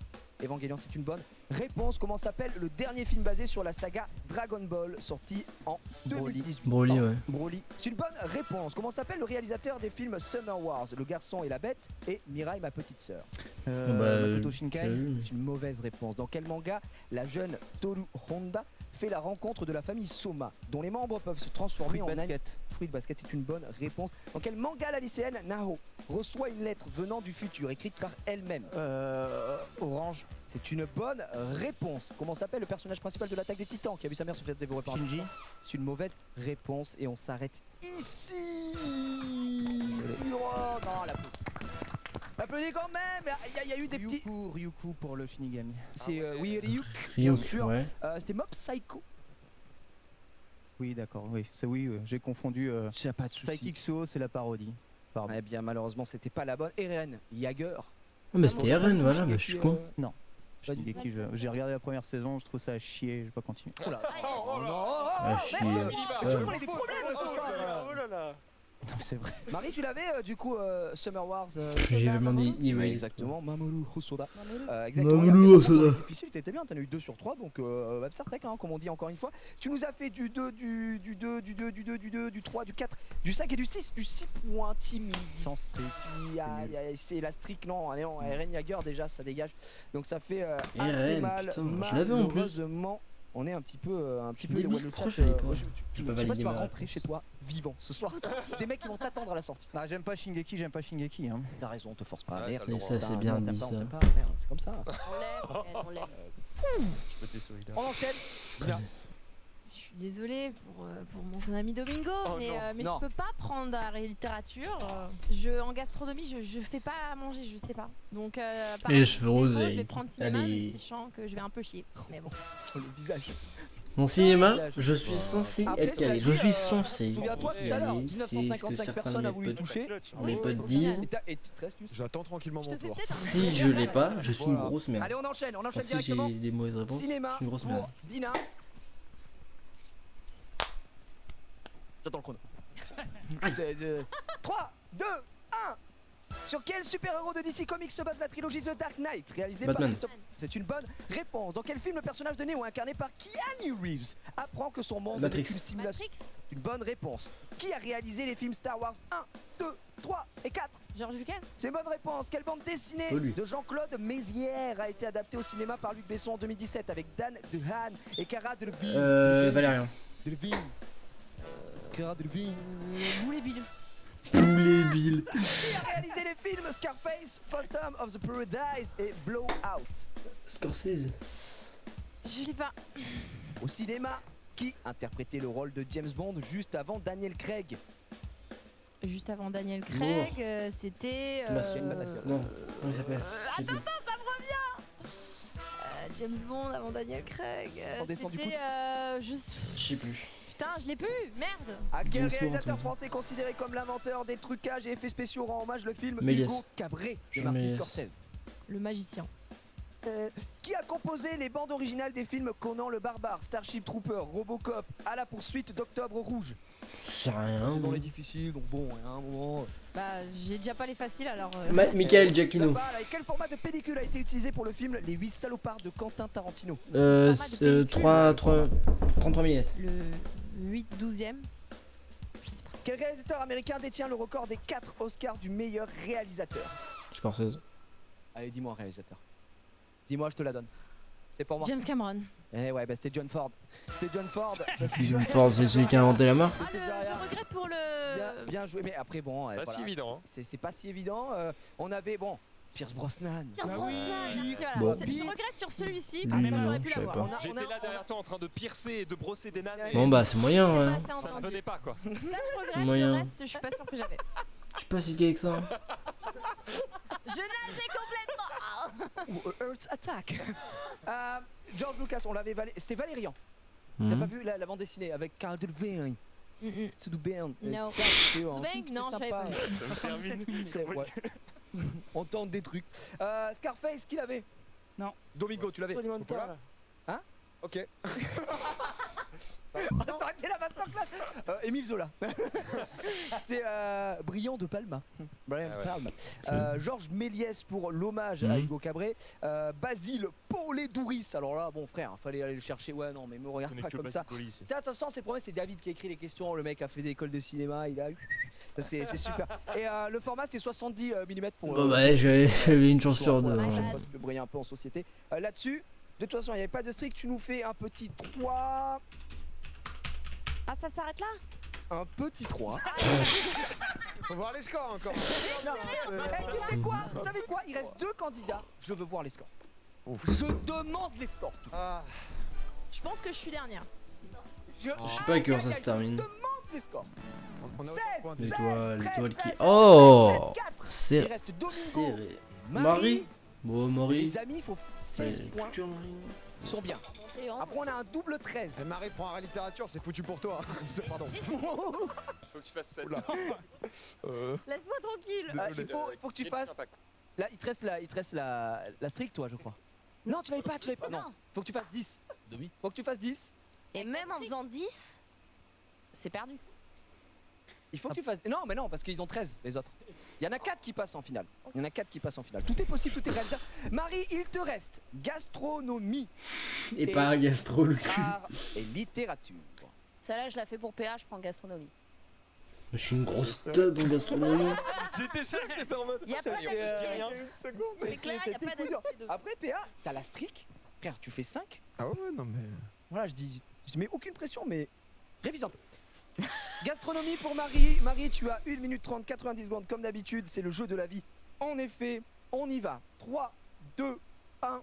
A: Evangelion, c'est une bonne réponse. Comment s'appelle le dernier film basé sur la saga Dragon Ball sorti en
D: Broly.
A: 2018?
B: Broly,
A: Pardon.
B: ouais.
A: Broly. C'est une bonne réponse. Comment s'appelle le réalisateur des films Summer Wars, Le Garçon et la Bête et Mirai ma petite sœur?
D: Makoto Shinkai.
A: C'est une mauvaise réponse. Dans quel manga la jeune Toru Honda fait la rencontre de la famille Soma, dont les membres peuvent se transformer en
D: Basket.
A: Fruit de basket? C'est une bonne réponse. Dans quel manga la lycéenne Naho reçoit une lettre venant du futur écrite par elle-même?
D: Orange.
A: C'est une bonne réponse. Comment s'appelle le personnage principal de l'attaque des Titans qui a vu sa mère se faire dévorer par un
D: Shinji.
A: titan? C'est une mauvaise réponse et on s'arrête ici. Oh non, l'applaudit quand même. Il y a eu des petits.
D: Ryuku pour le Shinigami.
A: C'est oui, Ryuk. Bien
B: Ryuk,
A: sûr.
B: ouais.
A: C'était Mob Psycho.
D: Oui, d'accord, oui. C'est oui, j'ai confondu.
A: C'est pas de
D: Psyche Xuo, c'est la parodie. Pardon.
A: Eh bien, malheureusement, c'était pas la bonne. Eren Jaeger.
B: Ah, bah c'était Eren, voilà, bah je suis con.
D: Shingeki, j'ai regardé la première saison, je trouve ça à chier, je vais pas continuer.
A: Oh là.
E: Oh là.
B: Ah, chier.
A: Tu vois, on a des problèmes ce soir.
E: Oh là là.
D: Non, c'est vrai.
A: Marie, tu l'avais du coup Summer Wars.
B: J'ai demandé
A: Oui,
B: Erase.
A: exactement. Mamoru Hosoda.
C: Mamoru.
A: Exactement.
B: Mamoru
A: Il y a
B: Hosoda.
A: des difficile, t'étais bien, t'en as eu 2 sur 3, donc Absartec, hein, comme on dit encore une fois. Tu nous as fait du 2, du 2, du 2, du 2, du 2, du 3, du 4, du 5 et du 6. Du 6 points timide. C'est la strict, non, allez, non, Eren Jaeger déjà, ça dégage. Donc ça fait assez
B: Eren,
A: mal.
B: putain, je l'avais en plus.
A: Malheureusement, on est un petit peu
B: débile,
A: le
B: pourquoi
A: chat,
B: je l'avais pas
A: je
B: J'ai
A: sais
B: pas
A: pas si
B: validé
A: tu vas
B: ma
A: rentrer
B: réponse.
A: chez toi vivant ce soir. Des mecs qui vont t'attendre à la sortie.
D: Ah, j'aime pas Shingeki, Hein.
A: T'as raison, on te force pas.
E: Ah,
A: Merde,
E: c'est
B: ça,
A: t'as
B: c'est
A: un
B: bien
A: nom, t'as
B: dit
A: pas,
B: ça.
A: on t'aime pas, merde, c'est comme ça.
C: On l'aime.
E: Je peux t'essoler.
A: On enchaîne. Dina.
C: Je suis désolée pour mon ami Domingo, mais
A: non.
C: je peux pas prendre la littérature. En gastronomie, je fais pas à manger, je sais pas. Donc, par
B: Et les cheveux
C: défaut,
B: roses,
C: je
B: et-
C: vais prendre cinéma,
B: allez.
C: sachant que je vais un peu chier. Mais bon.
A: Le visage.
B: Mon cinéma, je suis censé
A: Après,
B: être
A: cela
B: calé.
A: dit,
B: Je suis censé.
A: Souviens-toi tout à l'heure, 1955 personnes a voulu toucher.
B: Mes potes
C: au
B: disent.
C: final.
A: Et tu te restes juste.
H: J'attends tranquillement
C: Je
H: mon
C: te fais
H: tour.
C: peut-être un
B: Si je l'ai pas, je suis une grosse merde.
A: Allez, on enchaîne
B: Enfin, si j'ai
A: directement.
B: des mauvaises réponses, je
A: Cinéma
B: suis une grosse
A: pour
B: merde.
A: Dina. J'attends le chrono. 3, 2, 1. Sur quel super-héros de DC Comics se base la trilogie The Dark Knight réalisée
B: Batman.
A: par Christophe? C'est une bonne réponse. Dans quel film le personnage de Neo incarné par Keanu Reeves apprend que son monde
B: Matrix.
A: est une simulation?
C: Matrix,
A: Une bonne réponse. Qui a réalisé les films Star Wars 1, 2, 3 et 4?
C: George Lucas.
A: C'est une bonne réponse. Quelle bande dessinée
B: Oh, lui.
A: de Jean-Claude Mézières a été adaptée au cinéma par Luc Besson en 2017 avec Dan DeHaan et Cara Delevingne?
B: Valérian.
A: Delevingne. Cara Delevingne.
C: Boulet Bill.
B: Poulet Bill.
A: Qui a réalisé les films Scarface, Phantom of the Paradise et Blowout?
B: Scorsese.
C: Je l'ai pas.
A: Au cinéma, qui interprétait le rôle de James Bond juste avant Daniel Craig?
C: Juste avant Daniel Craig, c'était.
B: Non, comment il s'appelle? Je sais plus.
C: James Bond avant Daniel Craig.
A: On descend du
C: C'était. Je
B: sais plus.
C: Putain, je l'ai plus. Merde.
A: À quel
B: James Bond,
A: réalisateur
B: attends.
A: français considéré comme l'inventeur des trucages et effets spéciaux rend hommage le film
B: Méliès.
A: Hugo Cabré de
B: Méliès.
A: Martin Scorsese?
C: Le magicien.
A: Qui a composé les bandes originales des films Conan le Barbare, Starship Trooper, Robocop, À la poursuite d'Octobre Rouge?
B: C'est rien.
A: Dans les difficiles, donc bon, à un moment.
C: Bah, j'ai déjà pas les faciles alors.
B: Michael Giacchino.
A: Là-bas, là, et quel format de pellicule a été utilisé pour le film Les 8 salopards de Quentin Tarantino?
B: 33 minutes.
C: Le 8/12e. Je sais pas.
A: Quel réalisateur américain détient le record des 4 Oscars du meilleur réalisateur?
B: Scorsese.
A: Allez, dis-moi un réalisateur. Dis-moi, je te la donne. C'est pour moi.
C: James Cameron.
A: Eh ouais, bah c'était John Ford. C'est John Ford. Ça, c'est
B: John Ford, c'est celui qui a inventé la mort.
C: Ah, je regrette pour le.
A: bien joué, mais après, bon.
E: Pas si évident. Hein.
A: C'est pas si évident. On avait, bon, Pierce Brosnan.
C: Pierce Brosnan, merci, voilà.
B: Bon.
C: Je regrette sur celui-ci
B: Lui,
C: parce que
B: non,
C: j'aurais
B: je
C: pu
B: savais
C: l'avoir.
B: pas.
E: J'étais là derrière toi en train de piercer et de brosser des nanes.
B: Bon bah c'est moyen,
C: J'ai
B: ouais.
C: pas assez
E: Ça ne
C: entendu.
E: venait pas quoi.
C: Ça, je regrette.
B: Moyen.
C: Le reste, je suis pas sûre que j'avais.
B: Je suis pas si gay que ça.
C: Je nageais complètement.
A: ou Earth Attack. George Lucas, on l'avait c'était Valérian. T'as pas vu la bande dessinée avec Carl Delvin? Tout bien.
C: Non. Non, j'avais pas vu.
A: Ouais. On tente des trucs. Scarface, qui l'avait?
G: Non.
A: Domingo, tu l'avais? Hein?
H: Ok.
A: Ça aurait été la masterclass. Émile Zola. C'est Brillant de Palma. Brian Palma. Georges Méliès pour l'hommage à Hugo Cabret. Basile Paulet-Douris. Alors là, bon frère, fallait aller le chercher. Ouais, non, mais me regarde pas comme ça. Attention, c'est le problème, c'est David qui a écrit les questions. Le mec a fait des écoles de cinéma. Il a. C'est super. Et le format, c'était 70 mm pour.
B: Bon, bah, j'avais une chance sur deux.
A: Je pense que briller un peu en société. Là-dessus, de toute façon, il n'y avait pas de strict. Tu nous fais un petit 3.
C: Ah, ça s'arrête là?
A: Un petit 3.
H: Faut voir les scores encore.
A: Tu sais quoi? Vous savez quoi? Il reste 2 candidats. Je veux voir les scores.
H: Ouf.
A: Je demande les scores.
C: Je pense que je suis dernière.
B: Je sais pas à quelle heure ça se termine.
A: Je demande les scores.
H: On a
A: 16,
H: autant de points.
A: 16,
B: L'étoile qui.
A: 13,
B: Oh!
A: 4. Il
B: C'est
A: reste Domingo,
B: serré.
A: Marie.
B: Bon, Marie.
A: Les amis, il faut 16 points. Ils sont bien. Après, on a un double 13.
H: Et Marie prend la littérature, c'est foutu pour toi. Pardon.
E: Faut que tu fasses 7.
C: Laisse-moi tranquille.
A: Il faut que tu fasses. Là, il te reste la stricte, toi, je crois. Non, tu l'avais pas. Non, faut que tu fasses 10.
F: Demi.
A: Faut que tu fasses 10.
C: Et même en faisant 10, c'est perdu.
A: Il faut que tu fasses. Non, mais non, parce qu'ils ont 13, les autres. Il y en a 4 qui passent en finale. Tout est possible, tout est réalisable. Marie, il te reste gastronomie.
B: Et pas gastro le cul.
A: Art et littérature.
C: Celle-là, je la fais pour PA, je prends gastronomie.
B: Je suis une grosse teub en gastronomie.
E: J'étais sûr que t'étais en mode.
C: Y a pas d'habitude. C'est clair, y a pas d'habitude.
A: Après, PA, t'as la strict. Frère, tu fais 5.
H: Ah ouais, non mais.
A: Voilà, je mets aucune pression, mais révise un peu. Gastronomie pour Marie. Marie, tu as 1 minute 30, 90 secondes comme d'habitude. C'est le jeu de la vie. En effet, on y va. 3, 2, 1.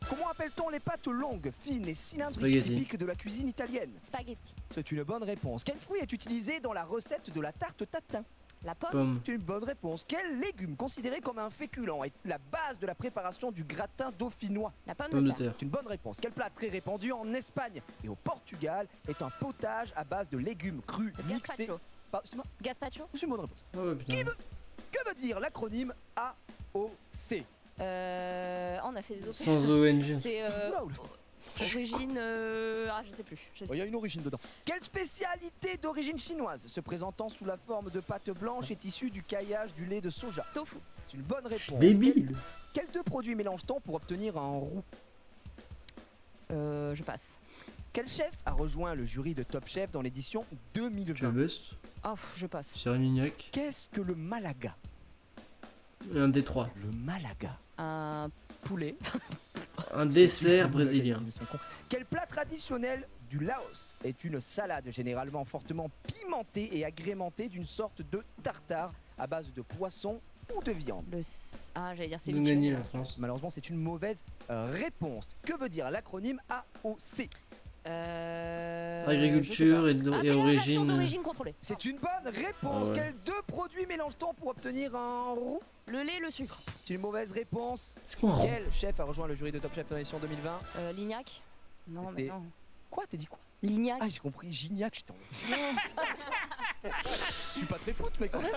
A: Comment appelle-t-on les pâtes longues, fines et cylindriques
B: Spaghetti.
A: typiques de la cuisine italienne?
C: Spaghetti.
A: C'est une bonne réponse. Quel fruit est utilisé dans la recette de la tarte tatin?
C: La pomme.
B: Pomme.
A: C'est une bonne réponse. Quel légume considéré comme un féculent est la base de la préparation du gratin dauphinois?
C: La pomme
B: Pomme
C: de
B: de
C: terre.
B: terre.
A: C'est une bonne réponse. Quel plat très répandu en Espagne et au Portugal est un potage à base de légumes crus mixés?
C: Gazpacho.
A: Excuse-moi,
C: Gazpacho.
A: c'est une bonne réponse.
B: Oh putain.
A: Que veut dire l'acronyme AOC?
C: On a fait des autres.
B: Sans ONG.
C: C'est
A: Wow.
C: origine. Je sais plus.
A: Il y a une origine dedans. Quelle spécialité d'origine chinoise se présentant sous la forme de pâte blanche est issue du caillage du lait de soja?
C: Tofu.
A: C'est une bonne réponse.
B: Débile.
A: Quels 2 produits mélange-t-on pour obtenir un roux?
C: Je passe.
A: Quel chef a rejoint le jury de Top Chef dans l'édition
B: Tu
A: 2020?
B: bust.
C: Oh, je passe.
B: Cyril Lignac.
A: Qu'est-ce que le Malaga?
B: Un des 3.
A: Le Malaga.
C: Un poulet.
B: Un dessert brésilien.
A: Quel plat traditionnel du Laos est une salade généralement fortement pimentée et agrémentée d'une sorte de tartare à base de poisson ou de viande?
C: J'allais dire
B: Nounani,
C: ceviche.
B: la France.
A: Malheureusement, c'est une mauvaise réponse. Que veut dire l'acronyme AOC?
B: Agriculture et
C: Agrégation
B: origine.
C: d'origine contrôlée.
A: C'est une bonne réponse.
B: Ah ouais.
A: Quels 2 produits mélange-t-on pour obtenir un roux?
C: Le lait, le sucre.
A: C'est une mauvaise réponse.
B: C'est quoi un rond?
A: Quel chef a rejoint le jury de Top Chef l'édition 2020?
C: Lignac. Non, mais
A: C'était-
C: non.
A: Quoi? T'as dit quoi?
C: Lignac.
A: Ah, j'ai compris Gignac, je t'en. Je suis pas très foot, mais quand même.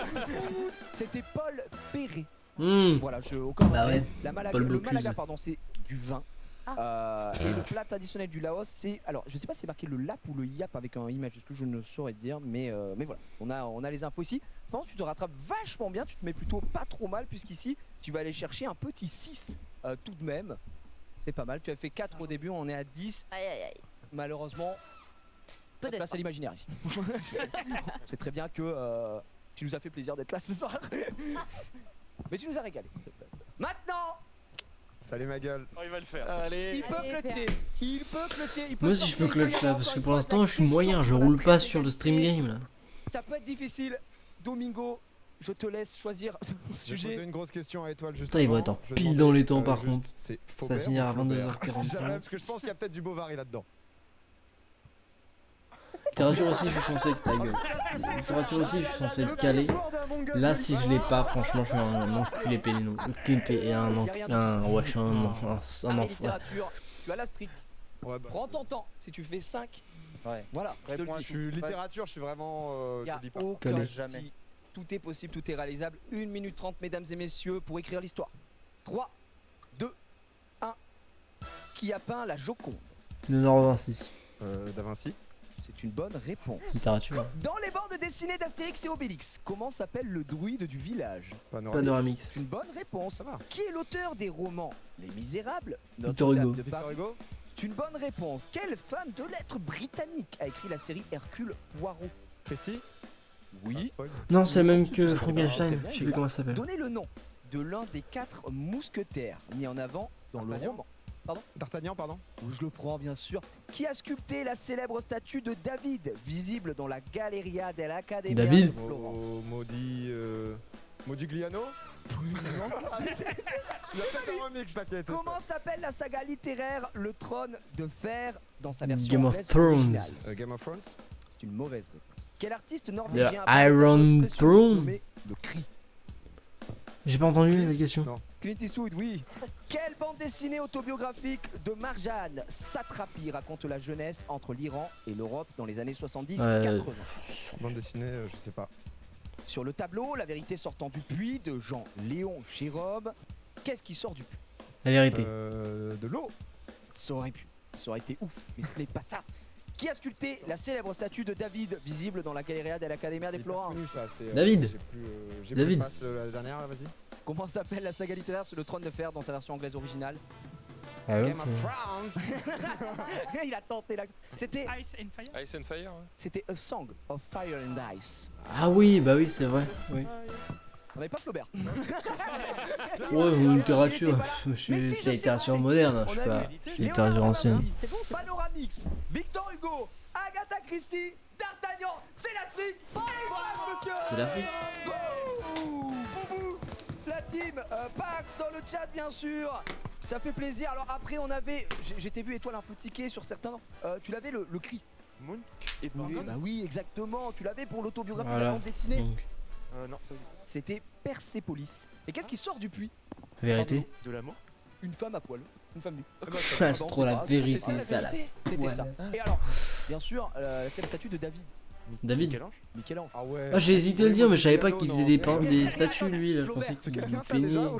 A: C'était Paul Perret. Voilà, aucun
B: Bah ouais. Paul
A: le
B: Bocuse.
A: Malaga, pardon, c'est du vin. Et le plat traditionnel du Laos, c'est. Alors, je sais pas si c'est marqué le lap ou le yap avec un image, ce que je ne saurais dire, mais voilà, on a les infos ici. Je pense que tu te rattrapes vachement bien, tu te mets plutôt pas trop mal, puisqu'ici, tu vas aller chercher un petit 6 tout de même. C'est pas mal, tu as fait 4 au début, on est à 10.
C: Aïe aïe aïe.
A: Malheureusement,
C: Peu
A: place à
C: d'espoir.
A: l'imaginaire ici. C'est très bien que tu nous as fait plaisir d'être là ce soir. Mais tu nous as régalé. Maintenant,
H: Salut ma gueule.
E: Oh, il va le faire.
A: il peut clutcher. Il peut clutcher. Il peut
B: Moi aussi je peux
A: sortir.
B: clutch là parce
A: Encore
B: que
A: une
B: pour
A: fois,
B: l'instant
A: la
B: je suis
A: question
B: moyen, je
A: de la
B: roule pas
A: très
B: sur le
A: égalité.
B: stream game là.
A: Ça peut être difficile. Domingo, je te laisse choisir son
H: Je vais poser
A: sujet.
H: une grosse question à Étoile juste.
B: Putain, ils vont
H: avant.
B: être en
H: Je
B: pile
H: demandais,
B: dans les temps, par
H: juste,
B: contre.
H: c'est
B: Ça
H: Faubert
B: finira à
H: ou Flaubert
B: 22h45.
H: Jamais, parce que je pense qu'il y a peut-être du Bovary là-dedans.
B: Littérature aussi, je suis censé être ta gueule. Littérature aussi, je suis censé être calé. Là, si je l'ai pas, franchement, je suis un enculé péné. Non, et ouais, je suis un
A: Arrêt
B: enfant.
A: littérature, tu as la strict.
H: Ouais, bah,
A: Prends ton temps. Si tu fais 5,
D: Ouais.
A: voilà. Je te le
D: Réponds,
A: dis.
H: je suis littérature, je suis vraiment.
A: Il n'y
H: Je
A: a
H: le dis pas.
A: aucun
B: Collé.
A: souci. Tout est possible, tout est réalisable. 1 minute 30, mesdames et messieurs, pour écrire l'histoire. 3, 2, 1. Qui a peint la Joconde?
B: Léonard de Vinci.
H: Da Vinci.
A: C'est une bonne réponse.
B: Littérature.
A: Dans les bandes dessinées d'Astérix et Obélix, comment s'appelle le druide du village?
B: Panoramix.
A: C'est une bonne réponse.
H: Ça va.
A: Qui est l'auteur des romans Les Misérables,
B: Victor
A: Notre-Dame
B: Hugo.
A: de
H: Victor
A: Paris?
H: Hugo.
A: C'est une bonne réponse. Quelle femme de lettres britannique a écrit la série Hercule Poirot?
H: Christy.
A: Oui.
H: Ah, spoil.
B: Non, c'est le même
A: Ce
B: que
A: serait
B: Frankenstein.
A: très bien,
B: Je sais
A: il est
B: plus
A: là.
B: comment ça s'appelle.
A: Donnez le nom de l'un des 4 mousquetaires mis en avant dans le
H: D'Artagnan.
A: roman.
H: D'Artagnan, pardon.
A: Je le prends bien sûr. Qui a sculpté la célèbre statue de David, visible dans la Galleria dell'Accademia
B: David.
A: de Florence?
H: Modigliano. Il a fait un remix, t'inquiète.
A: Comment s'appelle la saga littéraire Le Trône de Fer dans sa version
B: Game of
A: anglaise
B: Thrones.
A: originale?
H: Game of Thrones.
A: C'est une mauvaise réponse. Quel artiste norvégien
B: The
A: a
B: Iron
A: inventé l'expression
B: Throne.
A: nommée le cri?
B: J'ai pas entendu la question.
H: Non.
A: Clint Eastwood, oui. Quelle bande dessinée autobiographique de Marjane Satrapi raconte la jeunesse entre l'Iran et l'Europe dans les années 70-80?
H: Bande dessinée, je sais pas.
A: Sur le tableau, la vérité sortant du puits de Jean-Léon Chirobe. Qu'est-ce qui sort du puits?
B: La vérité.
H: De l'eau.
A: Ça aurait pu. Ça aurait été ouf, mais ce n'est pas ça. Qui a sculpté la célèbre statue de David, visible dans la Galleria dell'Accademia de
H: J'ai
A: Florence?
H: pas connu ça, c'est,
B: David.
H: J'ai
B: David.
H: plus passe la dernière, là, vas-y.
A: Comment s'appelle la saga littéraire sur le Trône de Fer dans sa version anglaise originale?
B: Ah ouais,
H: Game of Thrones.
A: Il a tenté là. C'était
G: Ice and Fire.
E: Ice and Fire. Ouais.
A: C'était A Song of Fire and Ice.
B: Ah oui, bah oui, c'est vrai. Oui.
A: On n'avait pas Flaubert.
B: Ouais,
A: Il
B: littérature.
A: était pas là.
B: Je
A: Mais
B: suis
A: si, je
B: c'est
A: sais,
B: littérature
A: on a
B: moderne,
A: vu.
B: je suis
A: On a
B: pas.
A: vu.
B: Je suis littérature ancienne.
C: C'est bon, t'es
A: Panoramix, Victor Hugo, Agatha Christie, D'Artagnan, c'est l'Afrique. Et voilà, monsieur.
B: C'est l'Afrique.
A: Boubou, boubou. La team Pax dans le chat, bien sûr. Ça fait plaisir. Alors après, on avait, j'étais vu étoile un peu tiqué sur certains. Tu l'avais le cri.
E: Moon.
A: Oui, bah oui, exactement. Tu l'avais pour l'autobiographie de
B: Voilà.
A: la bande dessinée.
B: Donc,
E: Non.
A: C'était Persépolis. Et qu'est-ce qui sort du puits?
B: vérité.
E: De l'amour.
A: Une femme à poil. Une femme nue.
B: C'est trop la vérité,
A: C'est
B: ça là.
A: C'était
B: Ouais.
A: ça. Et alors, bien sûr, c'est la statue de David.
B: David.
A: Michel-Ange.
H: Ah ouais.
B: Ah, j'ai hésité à le dire, mais je savais pas qu'il faisait des,
A: non.
B: des statues lui. Là. Je pensais
A: Flaubert.
B: qu'il
H: Quelqu'un ça,
B: peignait.
H: déjà,
B: Moi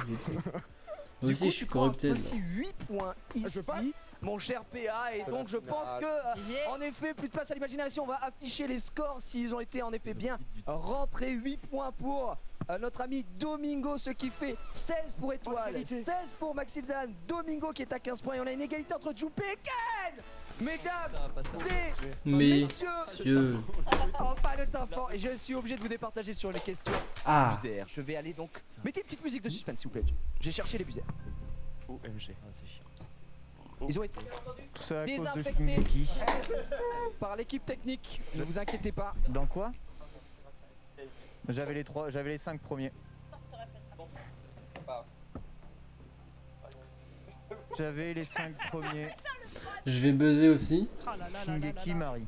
A: Du
B: aussi,
A: coup,
B: je suis
A: tu prends un
B: corrupté.
A: petit 8 points
H: je passe
A: ici, mon cher PA. Et
H: C'est
A: donc,
H: la
A: je pense
H: finale.
A: que,
C: J'ai-
A: en effet, plus de place à l'imagination. On va afficher les scores s'ils ont été en effet bien rentrés. 8 points pour notre ami Domingo, ce qui fait 16 pour Étoile, 16 pour Maxildan. Domingo qui est à 15 points. Et on a une égalité entre Juppé et Ken. Mesdames, c'est
B: Mais.
A: messieurs.
B: Dieu.
A: Oh, pas de tympan. Et je suis obligé de vous départager sur les questions
B: Ah.
A: buzzers. Je vais aller donc. Mettez une petite musique de suspense, s'il vous plaît. J'ai cherché les buzzers.
E: OMG.
A: Ils ont été
D: Tout ça à cause de
A: désinfectés
D: Shingeki.
A: par l'équipe technique. Ne vous inquiétez pas.
D: Dans quoi? J'avais les 5 premiers. J'avais les 5 premiers.
B: Je vais buzzer aussi
G: Ah là là là là là
D: Shingeki
G: là.
D: Marie.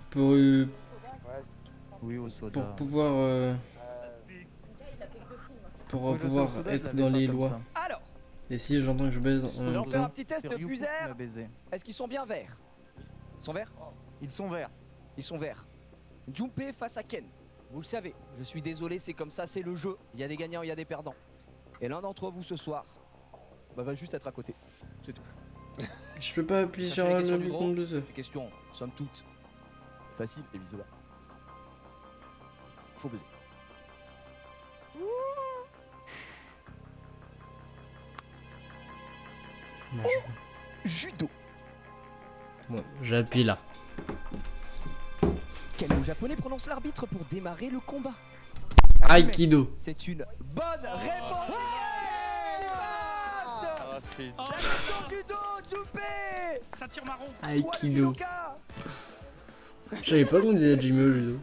B: pour,
D: Oui, au soda.
B: pour pouvoir. Pour
D: Moi, je sais, au
B: pouvoir
D: soda, je
B: être
D: l'avais
B: dans
D: pas
B: les
D: comme
B: lois.
D: ça.
A: Alors,
B: Et si j'entends que je baise en
A: on va
B: même
A: faire un
B: temps.
A: petit test
D: C'est Ryuko qui
A: buzzer.
D: m'a baisé.
A: Est-ce qu'ils sont bien verts? Ils sont verts?
D: Ils sont verts.
A: Ils sont verts. Junpei face à Ken. Vous le savez, je suis désolé, c'est comme ça, c'est le jeu. Il y a des gagnants, il y a des perdants. Et l'un d'entre vous ce soir va juste être à côté. C'est tout.
B: Je peux pas appuyer
A: Cherchez
B: sur
A: les
B: le
A: questions du
B: bouton
A: gros.
B: de buzzer.
A: Les questions, somme toute, faciles et vice-versa. Faut baiser.
B: Non,
A: Judo.
B: Bon, j'appuie là.
A: Quel mot japonais prononce l'arbitre pour démarrer le combat?
B: Aikido.
A: C'est une bonne réponse.
E: Ah, c'est
A: L'action judo, Junpei.
G: Ceinture marron.
A: Toi,
B: Aikido.
A: judoka.
B: Je savais pas qu'on disait Jimmy au judo.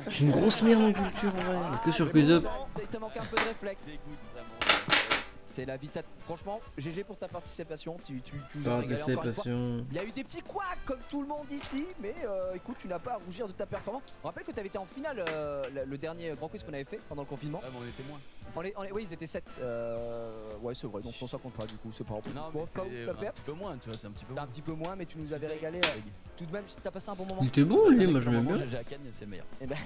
B: Je suis une grosse merde en culture en vrai. Que sur Quiz Up.
A: Il t'a manqué un peu de réflexe. C'est la vie. Franchement, GG pour ta participation. Tu nous as régalé encore une fois.
B: Participation.
A: Il y a eu des petits couacs comme tout le monde ici, mais écoute, tu n'as pas à rougir de ta performance. On rappelle que tu avais été en finale le dernier grand quiz qu'on avait fait pendant le confinement.
F: Ah, bon, on était moins.
A: Oui, ils étaient 7. Ouais, c'est vrai, donc pour ça compte pas du coup, c'est pas
F: Non,
A: bon,
F: mais
A: c'est pas ouf,
F: c'est
A: la
F: un
A: perte.
F: petit peu moins, tu vois, c'est un petit peu
A: T'as un
F: moins.
A: petit peu moins, mais tu nous avais régalé. Tout de même, t'as passé un bon moment.
B: Il était bon lui, moi
F: C'est un
B: j'aimais
F: moment,
B: bien.
F: GG à Cannes, c'est le meilleur.
A: Eh ben,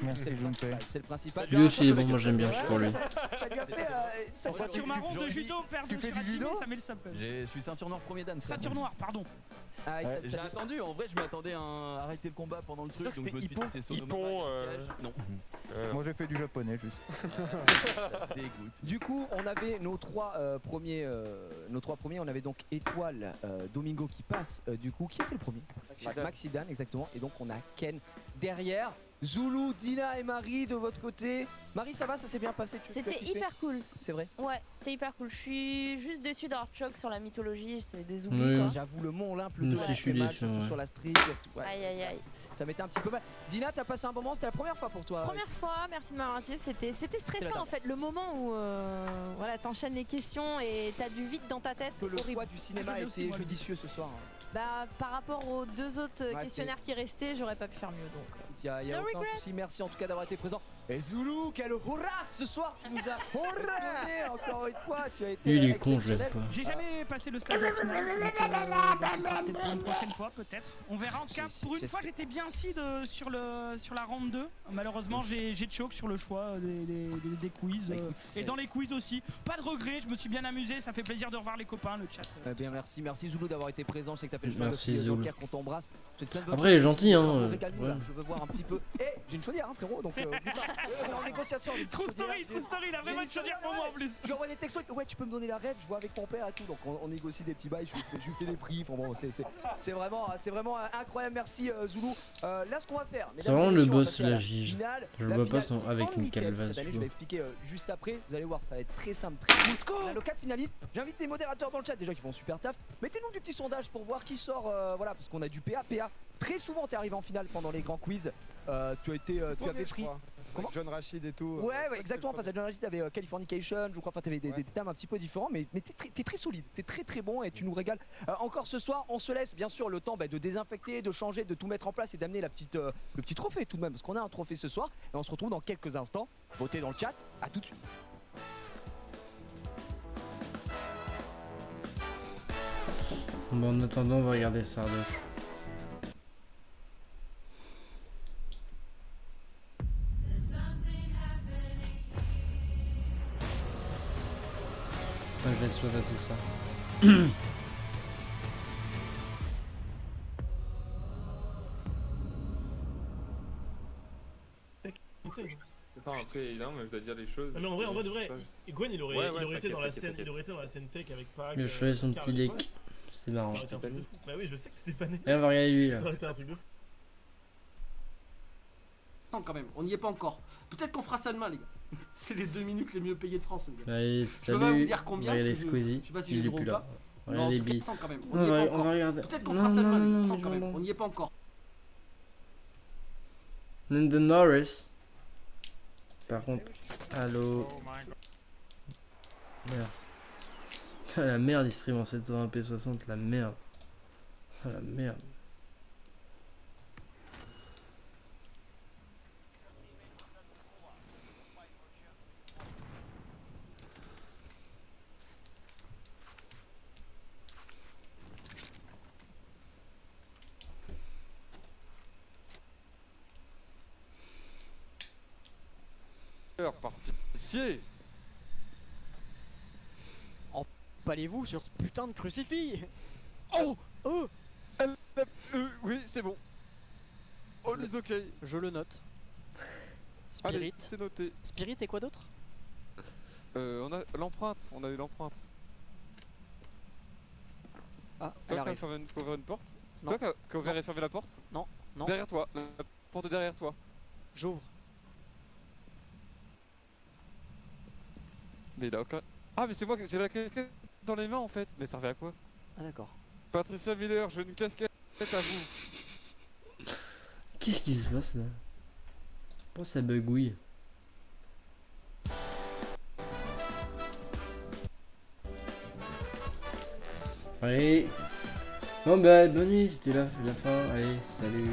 D: Merci, Junpei.
A: c'est le principal.
B: Lui aussi il est bon, moi j'aime bien, je suis pour lui.
A: Ça lui a fait. Ça
G: Ceinture marron de
F: j'aurais
G: judo perdu
D: tu fais
G: sur
D: du
G: Hajime,
D: judo
G: ça met le seum quand même.
F: Je suis ceinture noire premier dan.
G: Ceinture noire, pardon.
A: Ah,
D: Ouais,
F: J'ai attendu, en vrai je m'attendais à arrêter le combat pendant le
E: C'est
F: truc,
E: sûr
F: donc
E: que
F: je me suis dit
E: c'était
F: c'est
E: Ippon,
F: sonomama, non,
D: Moi j'ai fait du japonais juste.
F: ça dégoûte.
A: Du coup, on avait nos trois premiers. On avait donc Étoile, Domingo qui passe. Du coup, qui était le premier? Maxidan, exactement. Et donc on a Ken derrière. Zulu, Dina et Marie de votre côté. Marie, ça va, ça s'est bien passé. Tu as
C: C'était
A: kiffé
C: hyper cool.
A: C'est vrai.
C: Ouais, c'était hyper cool. Je suis juste déçue d'avoir choc sur la mythologie, c'est des oublis
B: Oui.
C: quoi.
A: J'avoue, le Mont Olympe, le
B: Nous
A: dos,
B: aussi, je suis
A: fait mal,
B: déçu,
A: surtout
B: ouais.
A: sur la street. Ouais,
C: Aïe aïe aïe.
A: ça m'était un petit peu mal. Dina, t'as passé un bon moment, c'était la première fois pour toi.
C: Première fois, merci de m'avoir invité. C'était stressant
A: d'accord.
C: en fait. Le moment où voilà, t'enchaînes les questions et t'as du vide dans ta tête,
A: Que
C: c'est
A: le
C: horrible.
A: choix du cinéma
G: Ah,
A: a
G: je l'ai aussi,
A: été
G: moi, le
A: judicieux ce soir.
C: Bah, par rapport aux deux autres
A: Ouais,
C: questionnaires qui restaient, j'aurais pas pu faire mieux donc.
A: Il y a
C: No
A: aucun
C: regrets.
A: souci, merci en tout cas d'avoir été présent. Et Zulu, quel hurrah ce soir, tu nous as donné encore une fois, tu as été
B: Lui il est con, je
A: exceptionnel.
B: l'aime pas.
G: J'ai jamais passé le stade en finale, donc ce sera peut-être pour une prochaine fois, peut-être. On verra en tout cas. Pour une fois, j'étais bien assis sur la round 2. Malheureusement, j'ai choke sur le choix des quiz.
A: Bah, écoute,
G: Et
A: c'est-
G: dans les quiz aussi. Pas de regret, je me suis bien amusé. Ça fait plaisir de revoir les copains, le chat.
A: Eh bien, merci Zulu d'avoir été présent. Je sais que t'as fait le chemin
B: Merci,
A: depuis
B: Zulu.
A: Dunkerque, qu'on t'embrasse. Je te souhaite plein de bonnes
B: Après, il est
A: choses.
B: gentil, hein,
A: Régale-nous, là.
B: ouais.
A: Je veux voir un petit peu. Eh, j'ai une chaudière, hein, frérot. Donc, on est en négociation. avec une
G: True
A: chaudière.
G: story, la
A: J'ai
G: vraie
A: une
G: chaudière pour
A: chaudière,
G: moi en
A: ouais.
G: plus.
A: Je lui envoie des textos. Ouais, tu peux me donner la rêve. Je vois avec mon père et tout. Donc, on négocie des petits bails. Je lui fais des prix. Enfin, bon, c'est vraiment incroyable. Merci Zulu. Là, ce qu'on va faire.
B: C'est vraiment le boss,
A: la
B: la Gige.
A: finale.
B: Je
A: La
B: le vois pas
A: finale,
B: sans-
A: c'est
B: avec
A: en
B: une
A: nickel
B: calvasse,
A: cette année,
B: tu
A: je vais
B: vois.
A: expliquer juste après. Vous allez voir, ça va être très simple, très cool. On a nos 4 finalistes. J'invite les modérateurs dans le chat déjà qui font super taf. Mettez-nous du petit sondage pour voir qui sort. Voilà, parce qu'on a du PA. Très souvent, t'es arrivé en finale pendant les grands quiz. Tu avais pris. Comment
H: John Rachid et tout.
A: Ouais, exactement. Face à John Rachid, t'avais Californication, je crois. Enfin, t'avais des thèmes un petit peu différents, mais t'es très solide, t'es très bon et tu nous régales. Encore ce soir, on se laisse bien sûr le temps de désinfecter, de changer, de tout mettre en place et d'amener le petit trophée tout de même, parce qu'on a un trophée ce soir. Et on se retrouve dans quelques instants. Votez dans le chat. À tout de suite.
B: Bon, en attendant, on va regarder Sardoche. Enfin, je laisse pas passer ça.
E: Attends, après, évidemment, mais je dois dire les choses.
I: Non, mais en vrai de vrai, Gwen il aurait,
E: Ouais,
I: il aurait été
E: t'inquiète,
I: dans la
E: t'inquiète,
I: scène,
E: t'inquiète.
I: il aurait été dans la scène tech avec Parag.
B: Il a choisi son
I: Karl
B: petit
I: et quoi.
B: deck. C'est marrant.
I: Ça aurait été un truc de fou. Bah oui, je sais que t'étais pas né.
B: Et on va regarder lui
I: Ça
B: là.
I: aurait été un truc de fou.
J: Quand même, on n'y est pas encore. Peut-être qu'on fera ça demain, les gars. C'est les 2 minutes les mieux payées de France, les gars.
B: Allez,
J: Je peux pas vous
B: salut.
J: dire
B: On
J: combien,
B: va regarder
J: parce que
B: Squeezie.
J: je sais pas si
B: Il
J: j'ai
B: est
J: le
B: plus
J: droit ou
B: là.
J: pas.
B: On
J: Mais
B: va
J: en
B: regarder
J: tout cas,
B: Bi.
J: 100 quand même.
B: On
J: On n'y est
B: va
J: pas encore.
B: regarder.
J: Peut-être qu'on fera ça demain, les gars. 100 quand même.
B: non.
J: On n'y est pas encore.
B: Lando Norris. Par contre, allô. Merde. Ah, la merde, il stream en 720p60, la merde. Ah, la merde.
E: Par pitié.
K: Empalez-vous sur ce putain de crucifix.
E: Oh oui, c'est bon. All is ok.
K: Je le note.
E: Allez,
K: Spirit.
E: c'est noté.
K: Spirit et quoi d'autre?
E: On a l'empreinte, on a eu l'empreinte.
K: Ah,
E: C'est
K: elle
E: toi qui
K: arrive.
E: as ouvert une porte? C'est
K: Non.
E: toi qui a ouvert et fermé la porte?
K: Non, non.
E: Derrière toi, la porte est derrière toi.
K: J'ouvre.
E: Mais il a aucun... Ah mais c'est moi que j'ai la casquette dans les mains en fait. Mais ça servait à quoi?
K: Ah d'accord.
E: Patricia Miller, j'ai une casquette à vous.
B: Qu'est-ce qui se passe là? Pourquoi ça bugouille? Allez. Bon bah bonne nuit, c'était la fin. Allez, salut.